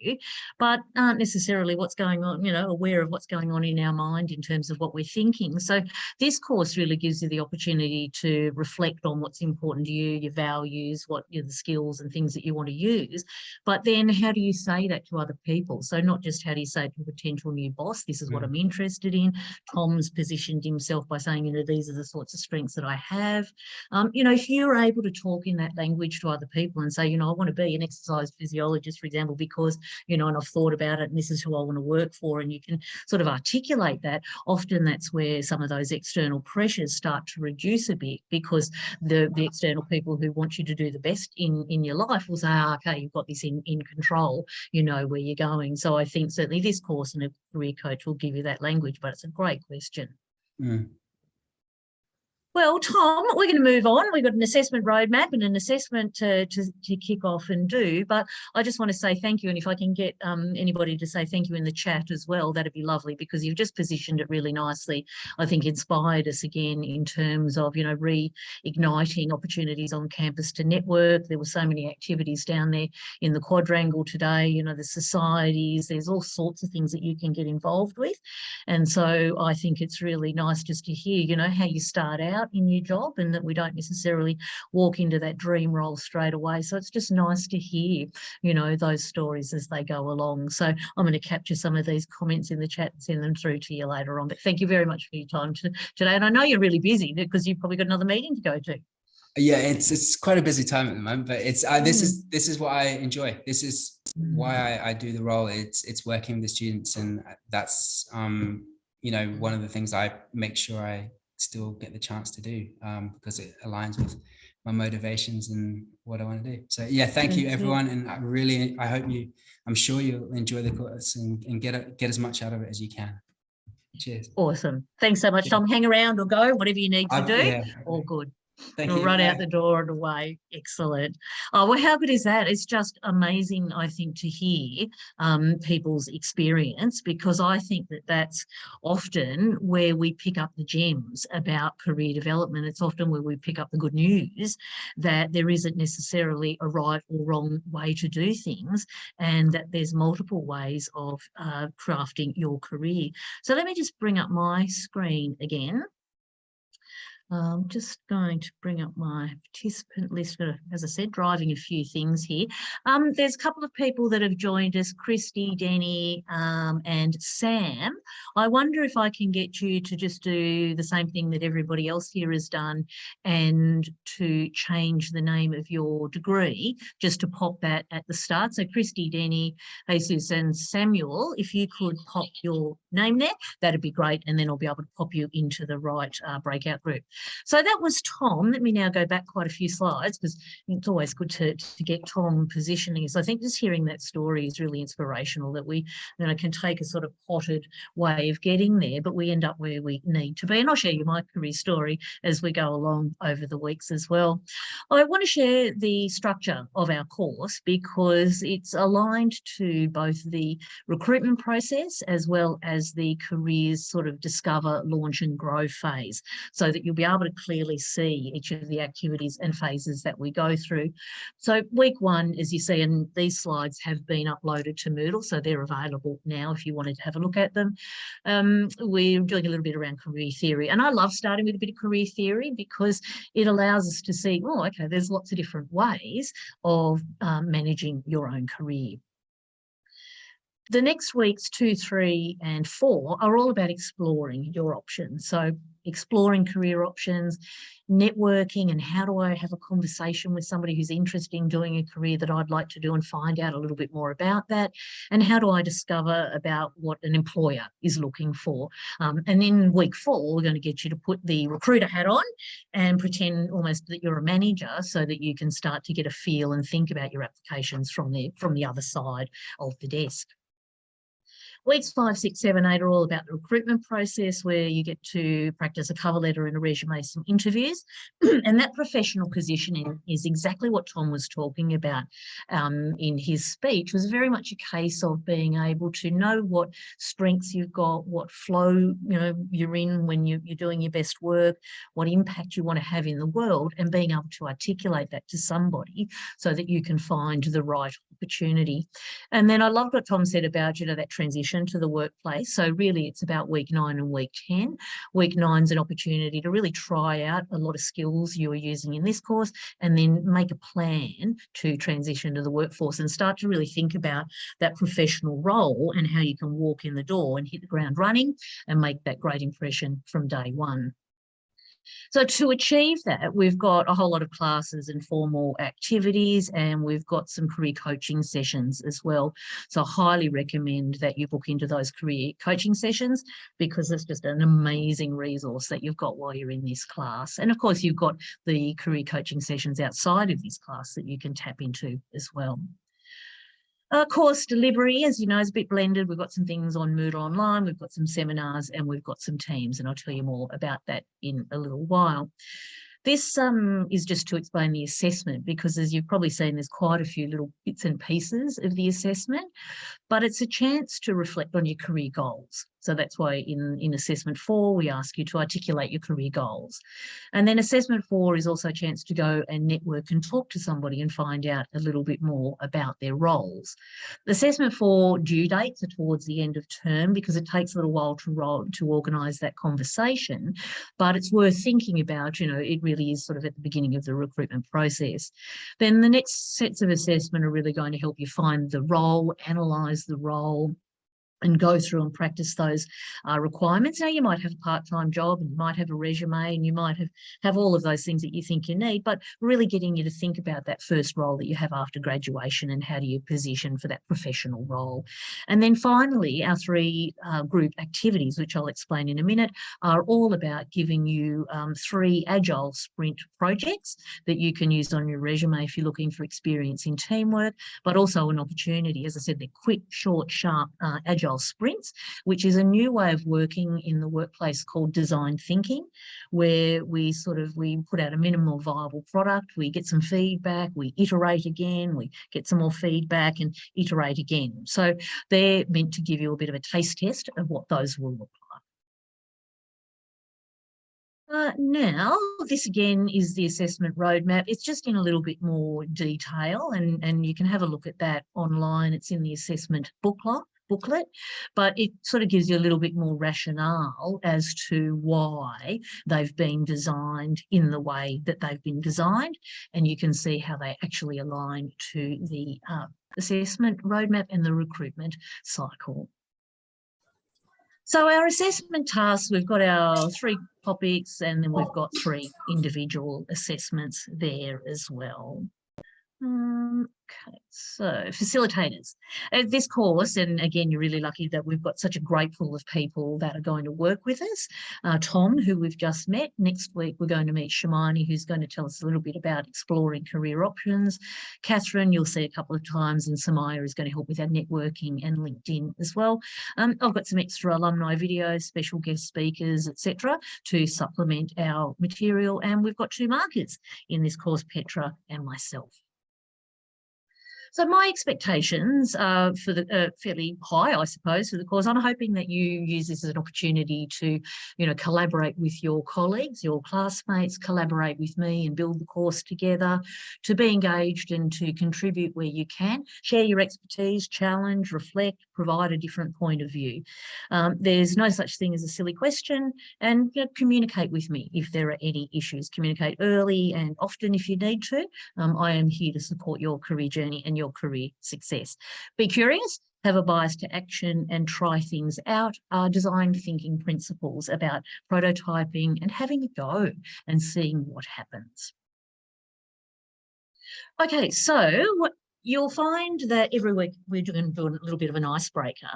[SPEAKER 1] but aren't necessarily what's going on, aware of what's going on in our mind in terms of what we're thinking. So this course really gives you the opportunity to reflect on what's important to you, your values, what the skills and things that you want to use. But then how do you say that to other people? So not just how do you say it to a potential new boss, this is what I'm interested in. Tom's positioned himself by saying, these are the sorts of strengths that I have. If you're able to talk in that language to other people and say, I want to be an exercise physiologist, for example, because, and I've thought about it and this is who I want to work for, and you can sort of articulate that, often that's where some of those external pressures start to reduce a bit, because the external people who want you to do the best in your life will say, okay, you've got this in control, you know where you're going. So I think certainly this course and a career coach will give you that language, but it's a great question. Well, Tom, we're going to move on. We've got an assessment roadmap and an assessment to kick off and do, but I just want to say thank you. And if I can get anybody to say thank you in the chat as well, that'd be lovely, because you've just positioned it really nicely. I think inspired us again in terms of, reigniting opportunities on campus to network. There were so many activities down there in the quadrangle today, the societies, there's all sorts of things that you can get involved with. And so I think it's really nice just to hear, how you start out in your job, and that we don't necessarily walk into that dream role straight away. So it's just nice to hear, those stories as they go along. So I'm going to capture some of these comments in the chat and send them through to you later on. But thank you very much for your time today. And I know you're really busy because you've probably got another meeting to go to.
[SPEAKER 2] Yeah, it's quite a busy time at the moment, but it's this is what I enjoy. This is why I do the role. It's working with the students, and that's one of the things I make sure I still get the chance to do, because it aligns with my motivations and what I want to do. So yeah, thank you everyone, and I'm sure you'll enjoy the course and get as much out of it as you can. Cheers.
[SPEAKER 1] Awesome. Thanks so much, Tom. Hang around or go, whatever you need to do. Yeah. All good.
[SPEAKER 2] Thank you.
[SPEAKER 1] Run out the door and away. Excellent. Oh, well, how good is that? It's just amazing, I think, to hear people's experience, because I think that that's often where we pick up the gems about career development. It's often where we pick up the good news, that there isn't necessarily a right or wrong way to do things, and that there's multiple ways of crafting your career. So let me just bring up my screen again. I'm just going to bring up my participant list. As I said, driving a few things here. There's a couple of people that have joined us, Christy, Denny, and Sam. I wonder if I can get you to just do the same thing that everybody else here has done, and to change the name of your degree, just to pop that at the start. So Christy, Denny, Jesus and Samuel, if you could pop your name there, that'd be great. And then I'll be able to pop you into the right breakout group. So that was Tom. Let me now go back quite a few slides, because it's always good to get Tom positioning. So I think just hearing that story is really inspirational, that we can take a sort of potted way of getting there, but we end up where we need to be. And I'll share you my career story as we go along over the weeks as well. I want to share the structure of our course, because it's aligned to both the recruitment process as well as the careers sort of discover, launch and grow phase, so that you'll be able to clearly see each of the activities and phases that we go through. So week one, as you see, and these slides have been uploaded to Moodle, so they're available now if you wanted to have a look at them. We're doing a little bit around career theory, and I love starting with a bit of career theory, because it allows us to see, oh, okay, there's lots of different ways of managing your own career. The next weeks 2, 3 and 4 are all about exploring your options. So exploring career options, networking, and how do I have a conversation with somebody who's interested in doing a career that I'd like to do and find out a little bit more about that, and how do I discover about what an employer is looking for. And then week 4, we're going to get you to put the recruiter hat on and pretend almost that you're a manager, so that you can start to get a feel and think about your applications from the other side of the desk. Weeks 5, 6, 7, 8 are all about the recruitment process, where you get to practice a cover letter and a resume, some interviews. And that professional positioning is exactly what Tom was talking about in his speech. It was very much a case of being able to know what strengths you've got, what flow you're in when you're doing your best work, what impact you want to have in the world, and being able to articulate that to somebody so that you can find the right opportunity. And then I loved what Tom said about, that transition to the workplace. So really it's about week 9 and week 10. Week 9 is an opportunity to really try out a lot of skills you are using in this course, and then make a plan to transition to the workforce and start to really think about that professional role and how you can walk in the door and hit the ground running and make that great impression from day one. So to achieve that, we've got a whole lot of classes and formal activities, and we've got some career coaching sessions as well. So I highly recommend that you book into those career coaching sessions, because it's just an amazing resource that you've got while you're in this class. And of course, you've got the career coaching sessions outside of this class that you can tap into as well. Course delivery, as you know, is a bit blended. We've got some things on Moodle Online, we've got some seminars, and we've got some teams, and I'll tell you more about that in a little while. This is just to explain the assessment, because as you've probably seen, there's quite a few little bits and pieces of the assessment, but it's a chance to reflect on your career goals. So that's why in assessment 4, we ask you to articulate your career goals. And then assessment 4 is also a chance to go and network and talk to somebody and find out a little bit more about their roles. The assessment 4 due dates are towards the end of term, because it takes a little while to organise that conversation, but it's worth thinking about. It really is sort of at the beginning of the recruitment process. Then the next sets of assessment are really going to help you find the role, analyse the role, and go through and practice those requirements. Now, you might have a part-time job, and you might have a resume, and you might have all of those things that you think you need, but really getting you to think about that first role that you have after graduation, and how do you position for that professional role. And then finally, our 3 group activities, which I'll explain in a minute, are all about giving you 3 Agile sprint projects that you can use on your resume if you're looking for experience in teamwork, but also an opportunity. As I said, they're quick, short, sharp, Agile sprints, which is a new way of working in the workplace called design thinking, where we put out a minimal viable product, we get some feedback, we iterate again, we get some more feedback and iterate again. So they're meant to give you a bit of a taste test of what those will look like. Now, this again is the assessment roadmap. It's just in a little bit more detail, and you can have a look at that online. It's in the assessment booklet, but it sort of gives you a little bit more rationale as to why they've been designed in the way that they've been designed, and you can see how they actually align to the assessment roadmap and the recruitment cycle. So our assessment tasks, we've got our 3 topics, and then we've got 3 individual assessments there as well. Okay, so facilitators. This course, and again, you're really lucky that we've got such a great pool of people that are going to work with us. Tom, who we've just met. Next week, we're going to meet Shimani, who's going to tell us a little bit about exploring career options. Catherine, you'll see a couple of times, and Samaya is going to help with our networking and LinkedIn as well. I've got some extra alumni videos, special guest speakers, etc., to supplement our material, and we've got 2 markers in this course, Petra and myself. So my expectations are for the fairly high, I suppose, for the course. I'm hoping that you use this as an opportunity to, collaborate with your colleagues, your classmates, collaborate with me and build the course together, to be engaged and to contribute where you can, share your expertise, challenge, reflect, provide a different point of view. There's no such thing as a silly question, and communicate with me if there are any issues. Communicate early and often if you need to. I am here to support your career journey and your career success. Be curious, have a bias to action, and try things out. Design thinking principles about prototyping and having a go and seeing what happens. Okay, so you'll find that every week we're doing a little bit of an icebreaker.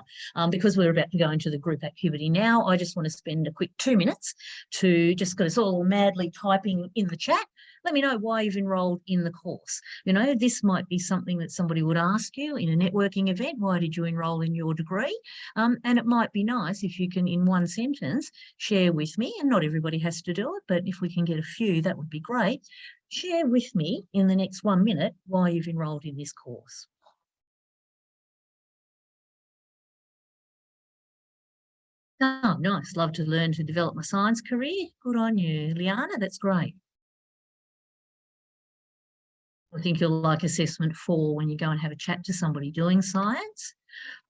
[SPEAKER 1] Because we're about to go into the group activity now, I just want to spend a quick 2 minutes to just get us all madly typing in the chat let me know why you've enrolled in the course. You know, this might be something that somebody would ask you in a networking event. Why did you enroll in your degree? And it might be nice if you can, in one sentence, share with me, and not everybody has to do it, but if we can get a few, that would be great. Share with me in the next 1 minute why you've enrolled in this course. Oh, nice. Love to learn to develop my science career. Good on you, Liana. That's great. I think you'll like assessment 4 when you go and have a chat to somebody doing science.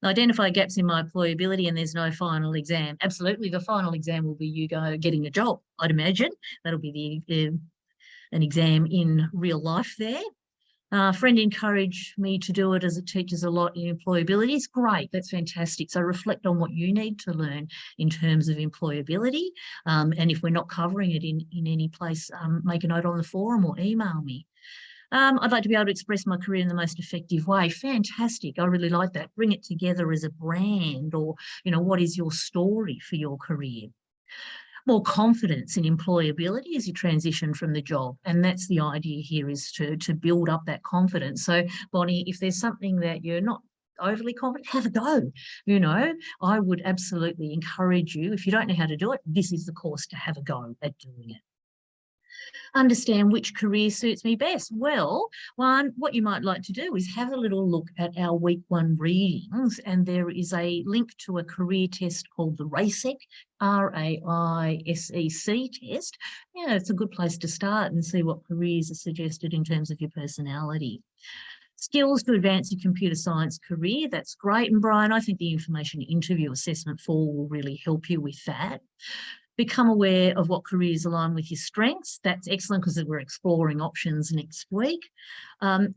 [SPEAKER 1] Identify gaps in my employability, and there's no final exam. Absolutely. The final exam will be you getting a job, I'd imagine. That'll be an exam in real life there. Friend encouraged me to do it as it teaches a lot in employability. It's great. That's fantastic. So reflect on what you need to learn in terms of employability. And if we're not covering it in any place, make a note on the forum or email me. I'd like to be able to express my career in the most effective way. Fantastic. I really like that. Bring it together as a brand, or, you know, what is your story for your career? More confidence in employability as you transition from the job. And that's the idea here, is to build up that confidence. So, Bonnie, if there's something that you're not overly confident, have a go. You know, I would absolutely encourage you, if you don't know how to do it, this is the course to have a go at doing it. Understand which career suits me best. Well, what you might like to do is have a little look at our week 1 readings, and there is a link to a career test called the RAISEC, RAISEC test. Yeah, it's a good place to start and see what careers are suggested in terms of your personality. Skills to advance your computer science career. That's great. And Brian, I think the information interview assessment 4 will really help you with that. Become aware of what careers align with your strengths. That's excellent, because we're exploring options next week.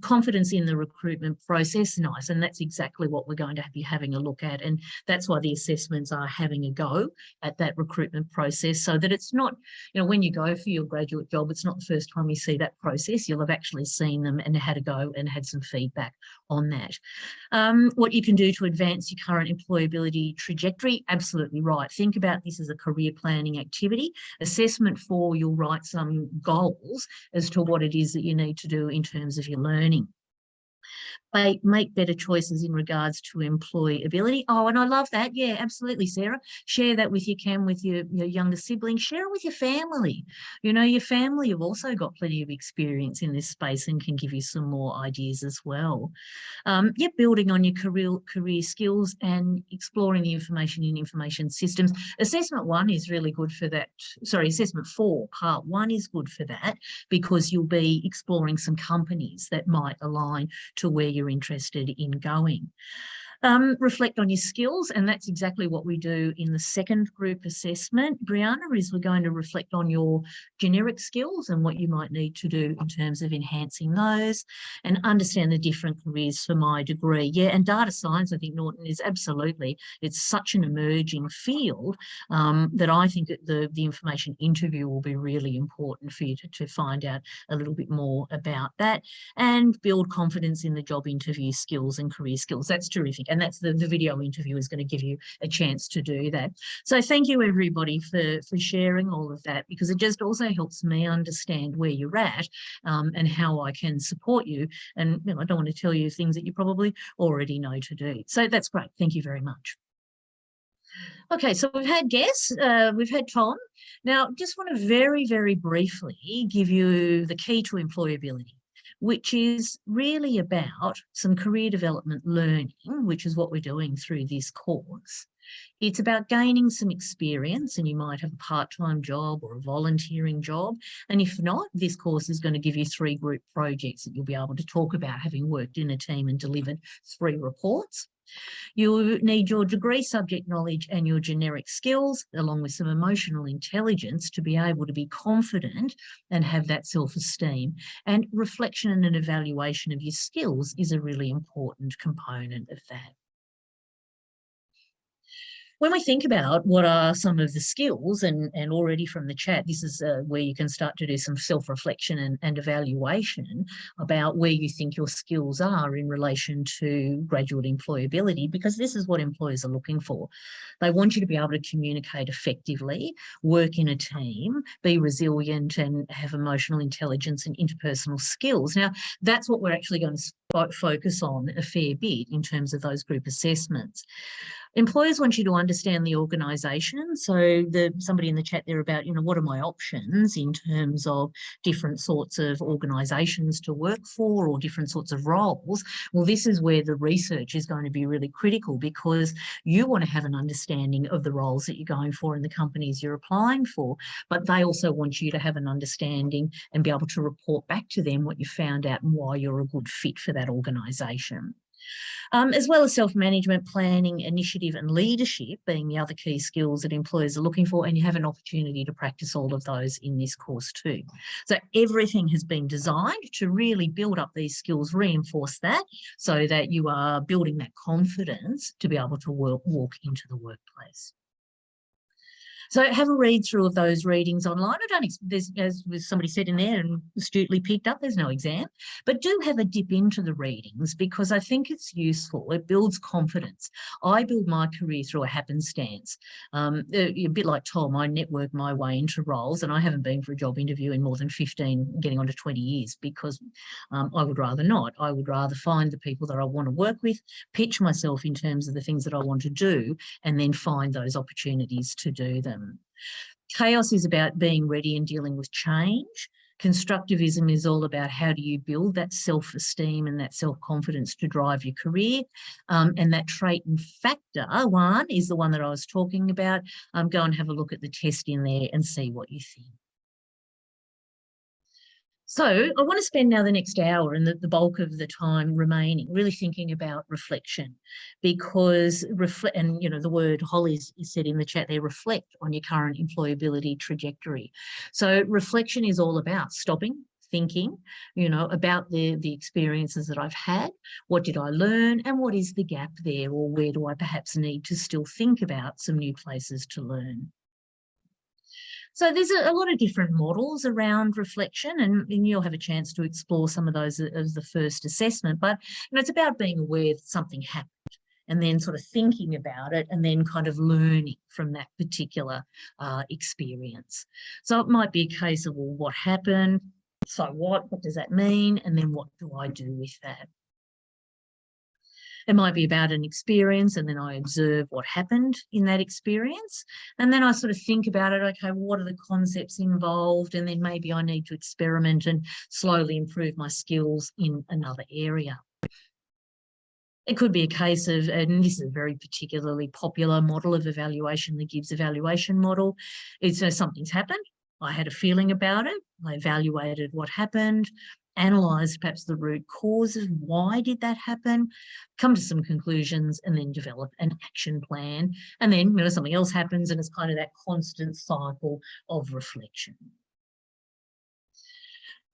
[SPEAKER 1] Confidence in the recruitment process, nice. And that's exactly what we're going to be having a look at. And that's why the assessments are having a go at that recruitment process, so that it's not, you know, when you go for your graduate job, it's not the first time you see that process. You'll have actually seen them and had a go and had some feedback on that. What you can do to advance your current employability trajectory, absolutely right. Think about this as a career planning activity. Assessment 4, you'll write some goals as to what it is that you need to do in terms of your learning. Make better choices in regards to employability. Oh, and I love that. Yeah, absolutely, Sarah. Share that with your younger siblings. Share it with your family. You know, your family have also got plenty of experience in this space and can give you some more ideas as well. Building on your career skills and exploring the information in information systems. Assessment 1 is really good for that. Sorry, assessment 4, part 1 is good for that, because you'll be exploring some companies that might align to where you're interested in going. Reflect on your skills, and that's exactly what we do in the second group assessment, Brianna, is we're going to reflect on your generic skills and what you might need to do in terms of enhancing those, and understand the different careers for my degree. Yeah, and data science, I think, Norton, is absolutely, it's such an emerging field that I think that the information interview will be really important for you to find out a little bit more about that, and build confidence in the job interview skills and career skills. That's terrific. And that's the video interview is going to give you a chance to do that. So thank you, everybody, for sharing all of that, because it just also helps me understand where you're at and how I can support you. And I don't want to tell you things that you probably already know to do. So that's great. Thank you very much. Okay, so we've had guests, we've had Tom. Now, just want to very, very briefly give you the key to employability, which is really about some career development learning, which is what we're doing through this course. It's about gaining some experience, and you might have a part-time job or a volunteering job. And if not, this course is going to give you 3 group projects that you'll be able to talk about, having worked in a team and delivered 3 reports. You need your degree subject knowledge and your generic skills, along with some emotional intelligence, to be able to be confident and have that self-esteem. And reflection and an evaluation of your skills is a really important component of that. When we think about what are some of the skills, and already from the chat, this is where you can start to do some self-reflection and evaluation about where you think your skills are in relation to graduate employability, because this is what employers are looking for. They want you to be able to communicate effectively, work in a team, be resilient, and have emotional intelligence and interpersonal skills. Now, that's what we're actually going to focus on a fair bit in terms of those group assessments. Employers want you to understand the organisation. So somebody in the chat there about, what are my options in terms of different sorts of organisations to work for or different sorts of roles. Well, this is where the research is going to be really critical, because you want to have an understanding of the roles that you're going for in the companies you're applying for, but they also want you to have an understanding and be able to report back to them what you found out and why you're a good fit for that organisation. As well as self-management, planning, initiative and leadership being the other key skills that employers are looking for, and you have an opportunity to practice all of those in this course too. So everything has been designed to really build up these skills, reinforce that, so that you are building that confidence to be able to walk into the workplace. So have a read through of those readings online. There's, as somebody said in there and astutely picked up, there's no exam, but do have a dip into the readings, because I think it's useful. It builds confidence. I build my career through a happenstance. A bit like Tom, I network my way into roles, and I haven't been for a job interview in more than 15, getting on to 20 years, because I would rather not. I would rather find the people that I want to work with, pitch myself in terms of the things that I want to do, and then find those opportunities to do them. Chaos is about being ready and dealing with change. Constructivism is all about how do you build that self-esteem and that self-confidence to drive your career. And that trait and factor one is the one that I was talking about. Go and have a look at the test in there and see what you think. So I want to spend now the next hour and the bulk of the time remaining really thinking about reflection, because the word Holly is said in the chat there, reflect on your current employability trajectory. So reflection is all about stopping, thinking, about the experiences that I've had, what did I learn, and what is the gap there, or where do I perhaps need to still think about some new places to learn. So there's a lot of different models around reflection, and you'll have a chance to explore some of those as the first assessment. But it's about being aware that something happened, and then sort of thinking about it, and then kind of learning from that particular experience. So it might be a case of, well, what happened? So what does that mean? And then what do I do with that? It might be about an experience, and then I observe what happened in that experience. And then I sort of think about it, okay, what are the concepts involved? And then maybe I need to experiment and slowly improve my skills in another area. It could be a case of, and this is a very particularly popular model of evaluation, the Gibbs evaluation model. It's something's happened. I had a feeling about it. I evaluated what happened, analyse perhaps the root causes, why did that happen, come to some conclusions, and then develop an action plan. And then something else happens, and it's kind of that constant cycle of reflection.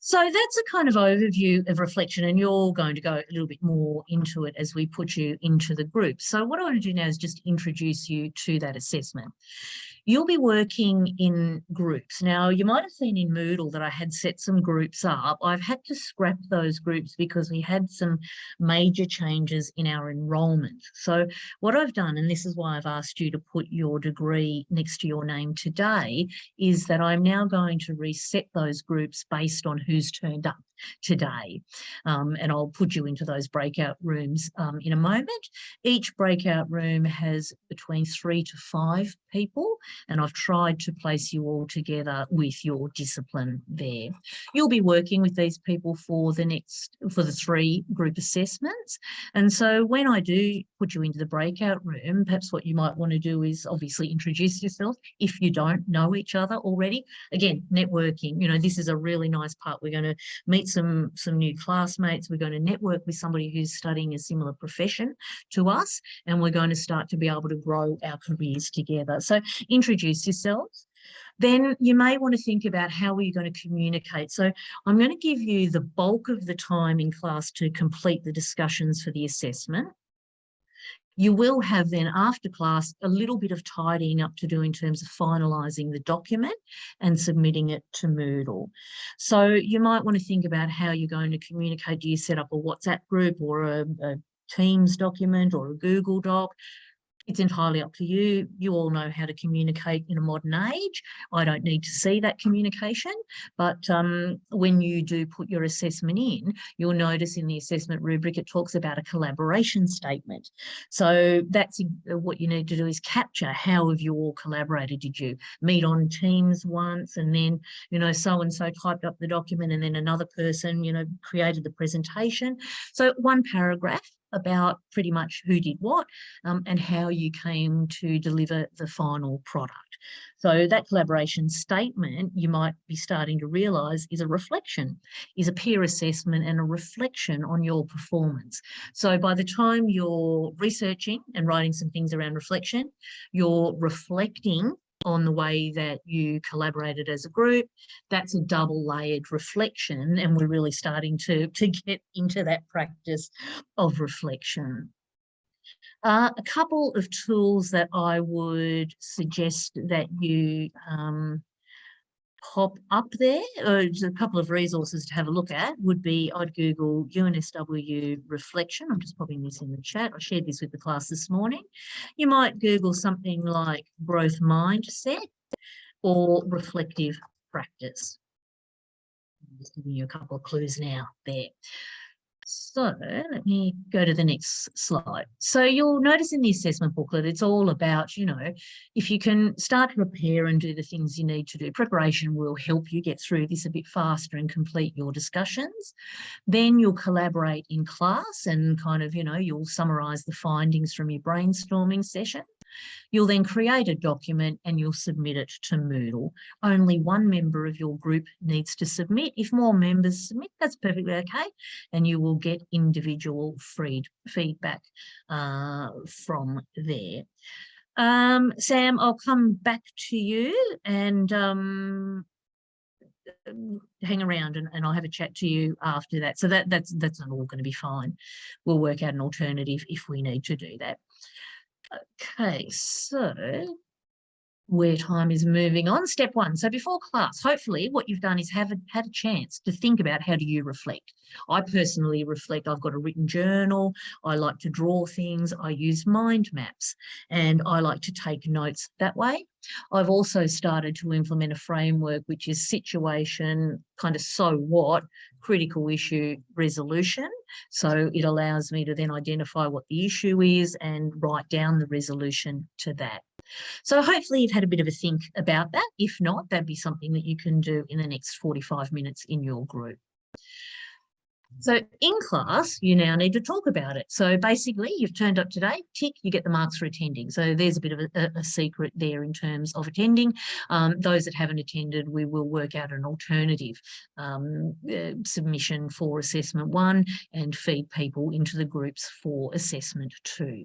[SPEAKER 1] So that's a kind of overview of reflection, and you're going to go a little bit more into it as we put you into the group. So what I want to do now is just introduce you to that assessment. You'll be working in groups. Now, you might have seen in Moodle that I had set some groups up. I've had to scrap those groups because we had some major changes in our enrolment. So what I've done, and this is why I've asked you to put your degree next to your name today, is that I'm now going to reset those groups based on who's turned up today. And I'll put you into those breakout rooms in a moment. Each breakout room has between 3 to 5 people, and I've tried to place you all together with your discipline there. You'll be working with these people for the 3 group assessments. And so when I do put you into the breakout room, perhaps what you might want to do is obviously introduce yourself if you don't know each other already. Again, networking, this is a really nice part. We're going to meet some new classmates. We're going to network with somebody who's studying a similar profession to us, and we're going to start to be able to grow our careers together. So introduce yourselves. Then you may want to think about how are you going to communicate. So I'm going to give you the bulk of the time in class to complete the discussions for the assessment. You will have then after class a little bit of tidying up to do in terms of finalising the document and submitting it to Moodle. So you might want to think about how you're going to communicate. Do you set up a WhatsApp group or a Teams document or a Google Doc? It's entirely up to you. You all know how to communicate in a modern age. I don't need to see that communication, but when you do put your assessment in, you'll notice in the assessment rubric, it talks about a collaboration statement. So that's what you need to do, is capture how have you all collaborated. Did you meet on Teams once, and then, you know, so-and-so typed up the document, and then another person, you know, created the presentation. So one paragraph about pretty much who did what and how you came to deliver the final product. So that collaboration statement, you might be starting to realise, is a reflection, is a peer assessment and a reflection on your performance. So by the time you're researching and writing some things around reflection, you're reflecting on the way that you collaborated as a group. That's a double-layered reflection, and we're really starting to get into that practice of reflection. A couple of tools that I would suggest that you pop up there, or just a couple of resources to have a look at, would be, I'd Google UNSW reflection. I'm just popping this in the chat. I shared this with the class this morning. You might Google something like growth mindset or reflective practice. I'm just giving you a couple of clues now there. So let me go to the next slide. So you'll notice in the assessment booklet, it's all about, you know, if you can start to prepare and do the things you need to do, preparation will help you get through this a bit faster and complete your discussions. Then you'll collaborate in class and kind of, you know, you'll summarise the findings from your brainstorming session. You'll then create a document and you'll submit it to Moodle. Only one member of your group needs to submit. If more members submit, that's perfectly okay, and you will get individual feedback from there. Sam, I'll come back to you and hang around and I'll have a chat to you after that. So that's not all going to be fine. We'll work out an alternative if we need to do that. Okay, so where time is moving on. Step one. So before class, hopefully what you've done is had a chance to think about how do you reflect. I personally reflect. I've got a written journal. I like to draw things. I use mind maps and I like to take notes that way. I've also started to implement a framework which is situation, kind of so what, critical issue resolution. So it allows me to then identify what the issue is and write down the resolution to that. So hopefully you've had a bit of a think about that. If not, that'd be something that you can do in the next 45 minutes in your group. So in class, you now need to talk about it. So basically, you've turned up today, tick, you get the marks for attending. So there's a bit of a secret there in terms of attending. Those that haven't attended, we will work out an alternative submission for assessment 1 and feed people into the groups for assessment 2.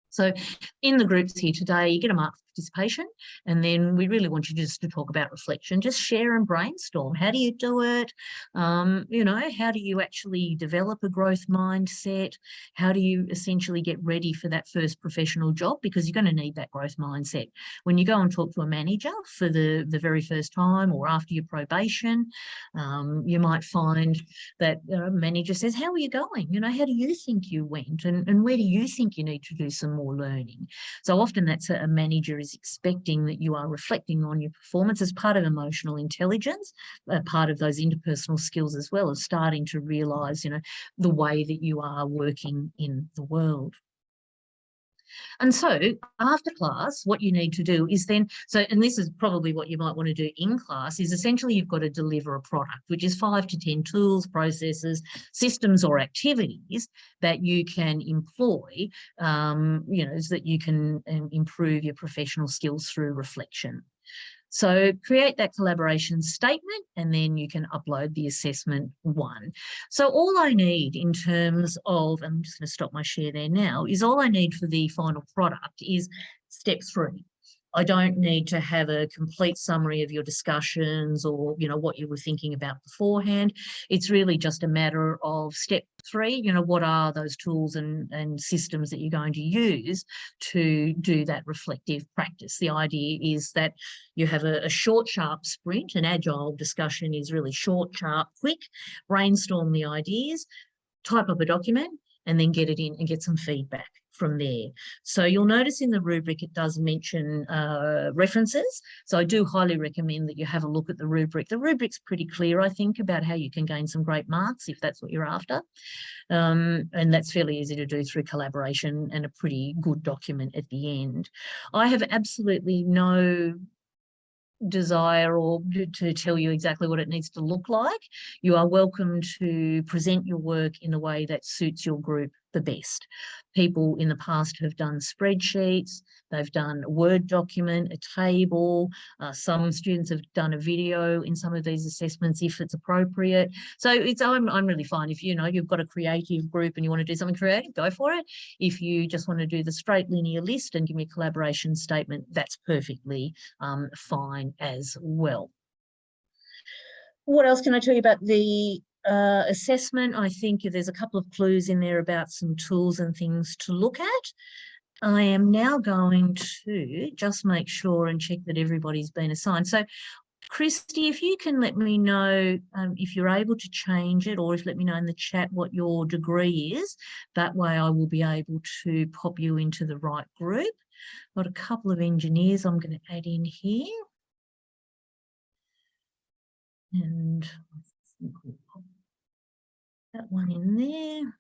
[SPEAKER 1] So in the groups here today, you get a mark for participation, and then we really want you just to talk about reflection. Just share and brainstorm. How do you do it? You know, how do you actually develop a growth mindset? How do you essentially get ready for that first professional job? Because you're going to need that growth mindset. When you go and talk to a manager for the very first time or after your probation, you might find that a manager says, how are you going? You know, how do you think you went? And where do you think you need to do some more learning? So often that's a manager is expecting that you are reflecting on your performance as part of emotional intelligence, part of those interpersonal skills as well as starting to realise, you know, the way that you are working in the world. And so after class, what you need to do is then, and this is probably what you might want to do in class, is essentially you've got to deliver a product, which is 5 to 10 tools, processes, systems or activities that you can employ, you know, so that you can improve your professional skills through reflection. So create that collaboration statement and then you can upload the assessment 1. So all I need in terms of, I'm just going to stop my share there now, is all I need for the final product is step 3. I don't need to have a complete summary of your discussions or, what you were thinking about beforehand. It's really just a matter of step 3, what are those tools and systems that you're going to use to do that reflective practice. The idea is that you have a short, sharp sprint. An agile discussion is really short, sharp, quick. Brainstorm the ideas, type up a document, and then get it in and get some feedback from there. So you'll notice in the rubric it does mention references. So I do highly recommend that you have a look at the rubric. The rubric's pretty clear, I think, about how you can gain some great marks if that's what you're after. And that's fairly easy to do through collaboration and a pretty good document at the end. I have absolutely no desire or to tell you exactly what it needs to look like. You are welcome to present your work in the way that suits your group the best. People in the past have done spreadsheets, they've done a Word document, a table, some students have done a video in some of these assessments if it's appropriate. So I'm really fine. If you've got a creative group and you want to do something creative, go for it. If you just want to do the straight linear list and give me a collaboration statement, that's perfectly fine as well. What else can I tell you about the assessment? I think there's a couple of clues in there about some tools and things to look at. I am now going to just make sure and check that everybody's been assigned. So Christy, if you can let me know if you're able to change it, or if let me know in the chat what your degree is. That way I will be able to pop you into the right group. Got a couple of engineers I'm going to add in here. And I think we'll pop that one in there.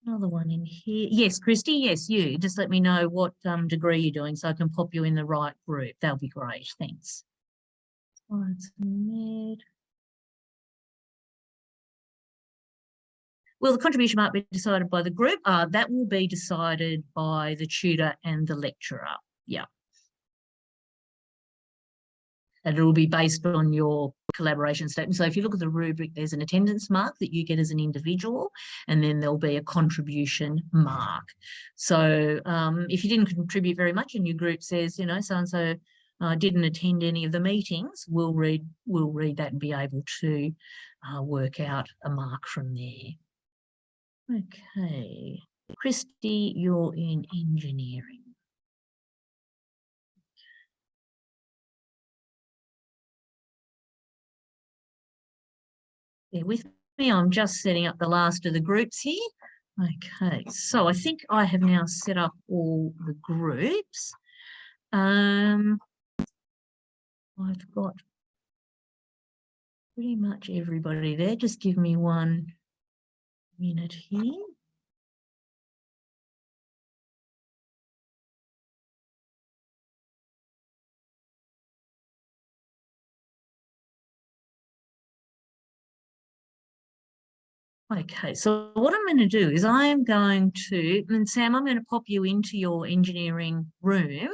[SPEAKER 1] Another one in here. Yes, Christy, yes, you. Just let me know what degree you're doing so I can pop you in the right group. That'll be great. Thanks. Science and Med. Well, the contribution might be decided by the group. That will be decided by the tutor and the lecturer. Yeah. And it will be based on your collaboration statement. So if you look at the rubric, there's an attendance mark that you get as an individual, and then there'll be a contribution mark. So if you didn't contribute very much and your group says, so-and-so didn't attend any of the meetings, we'll read that and be able to work out a mark from there. Okay. Christy, you're in engineering. Bear with me, I'm just setting up the last of the groups here. Okay, so I think I have now set up all the groups. I've got pretty much everybody there. Just give me 1 minute here. Okay, so what I'm going to do is I am going to, and Sam, I'm going to pop you into your engineering room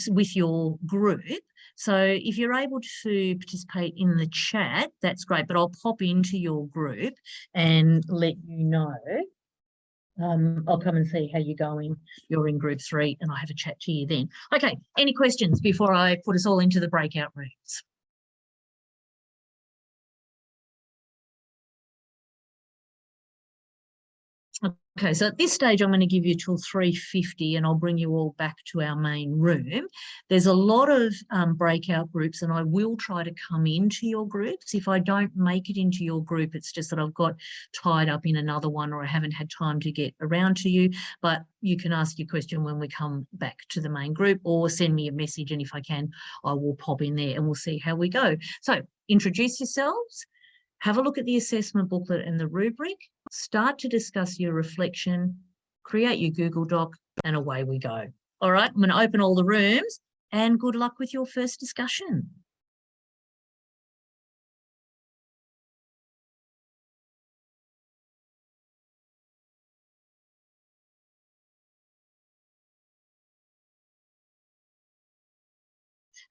[SPEAKER 1] with your group. So if you're able to participate in the chat, that's great, but I'll pop into your group and let you know. I'll come and see how you're going. You're in group 3 and I'll have a chat to you then. Okay, any questions before I put us all into the breakout rooms? Okay, so at this stage, I'm going to give you till 3:50 and I'll bring you all back to our main room. There's a lot of breakout groups and I will try to come into your groups. If I don't make it into your group, it's just that I've got tied up in another one or I haven't had time to get around to you. But you can ask your question when we come back to the main group or send me a message, and if I can, I will pop in there and we'll see how we go. So introduce yourselves. Have a look at the assessment booklet and the rubric, start to discuss your reflection, create your Google Doc, and away we go. All right, I'm going to open all the rooms and good luck with your first discussion.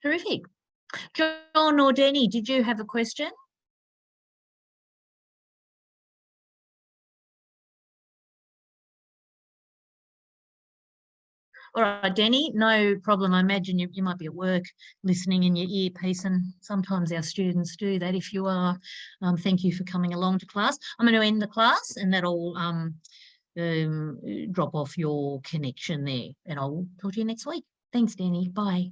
[SPEAKER 1] Terrific. John or Denny, did you have a question? All right, Danny, no problem. I imagine you might be at work listening in your earpiece, and sometimes our students do that. If you are, thank you for coming along to class. I'm going to end the class, and that'll drop off your connection there, and I'll talk to you next week. Thanks, Danny. Bye.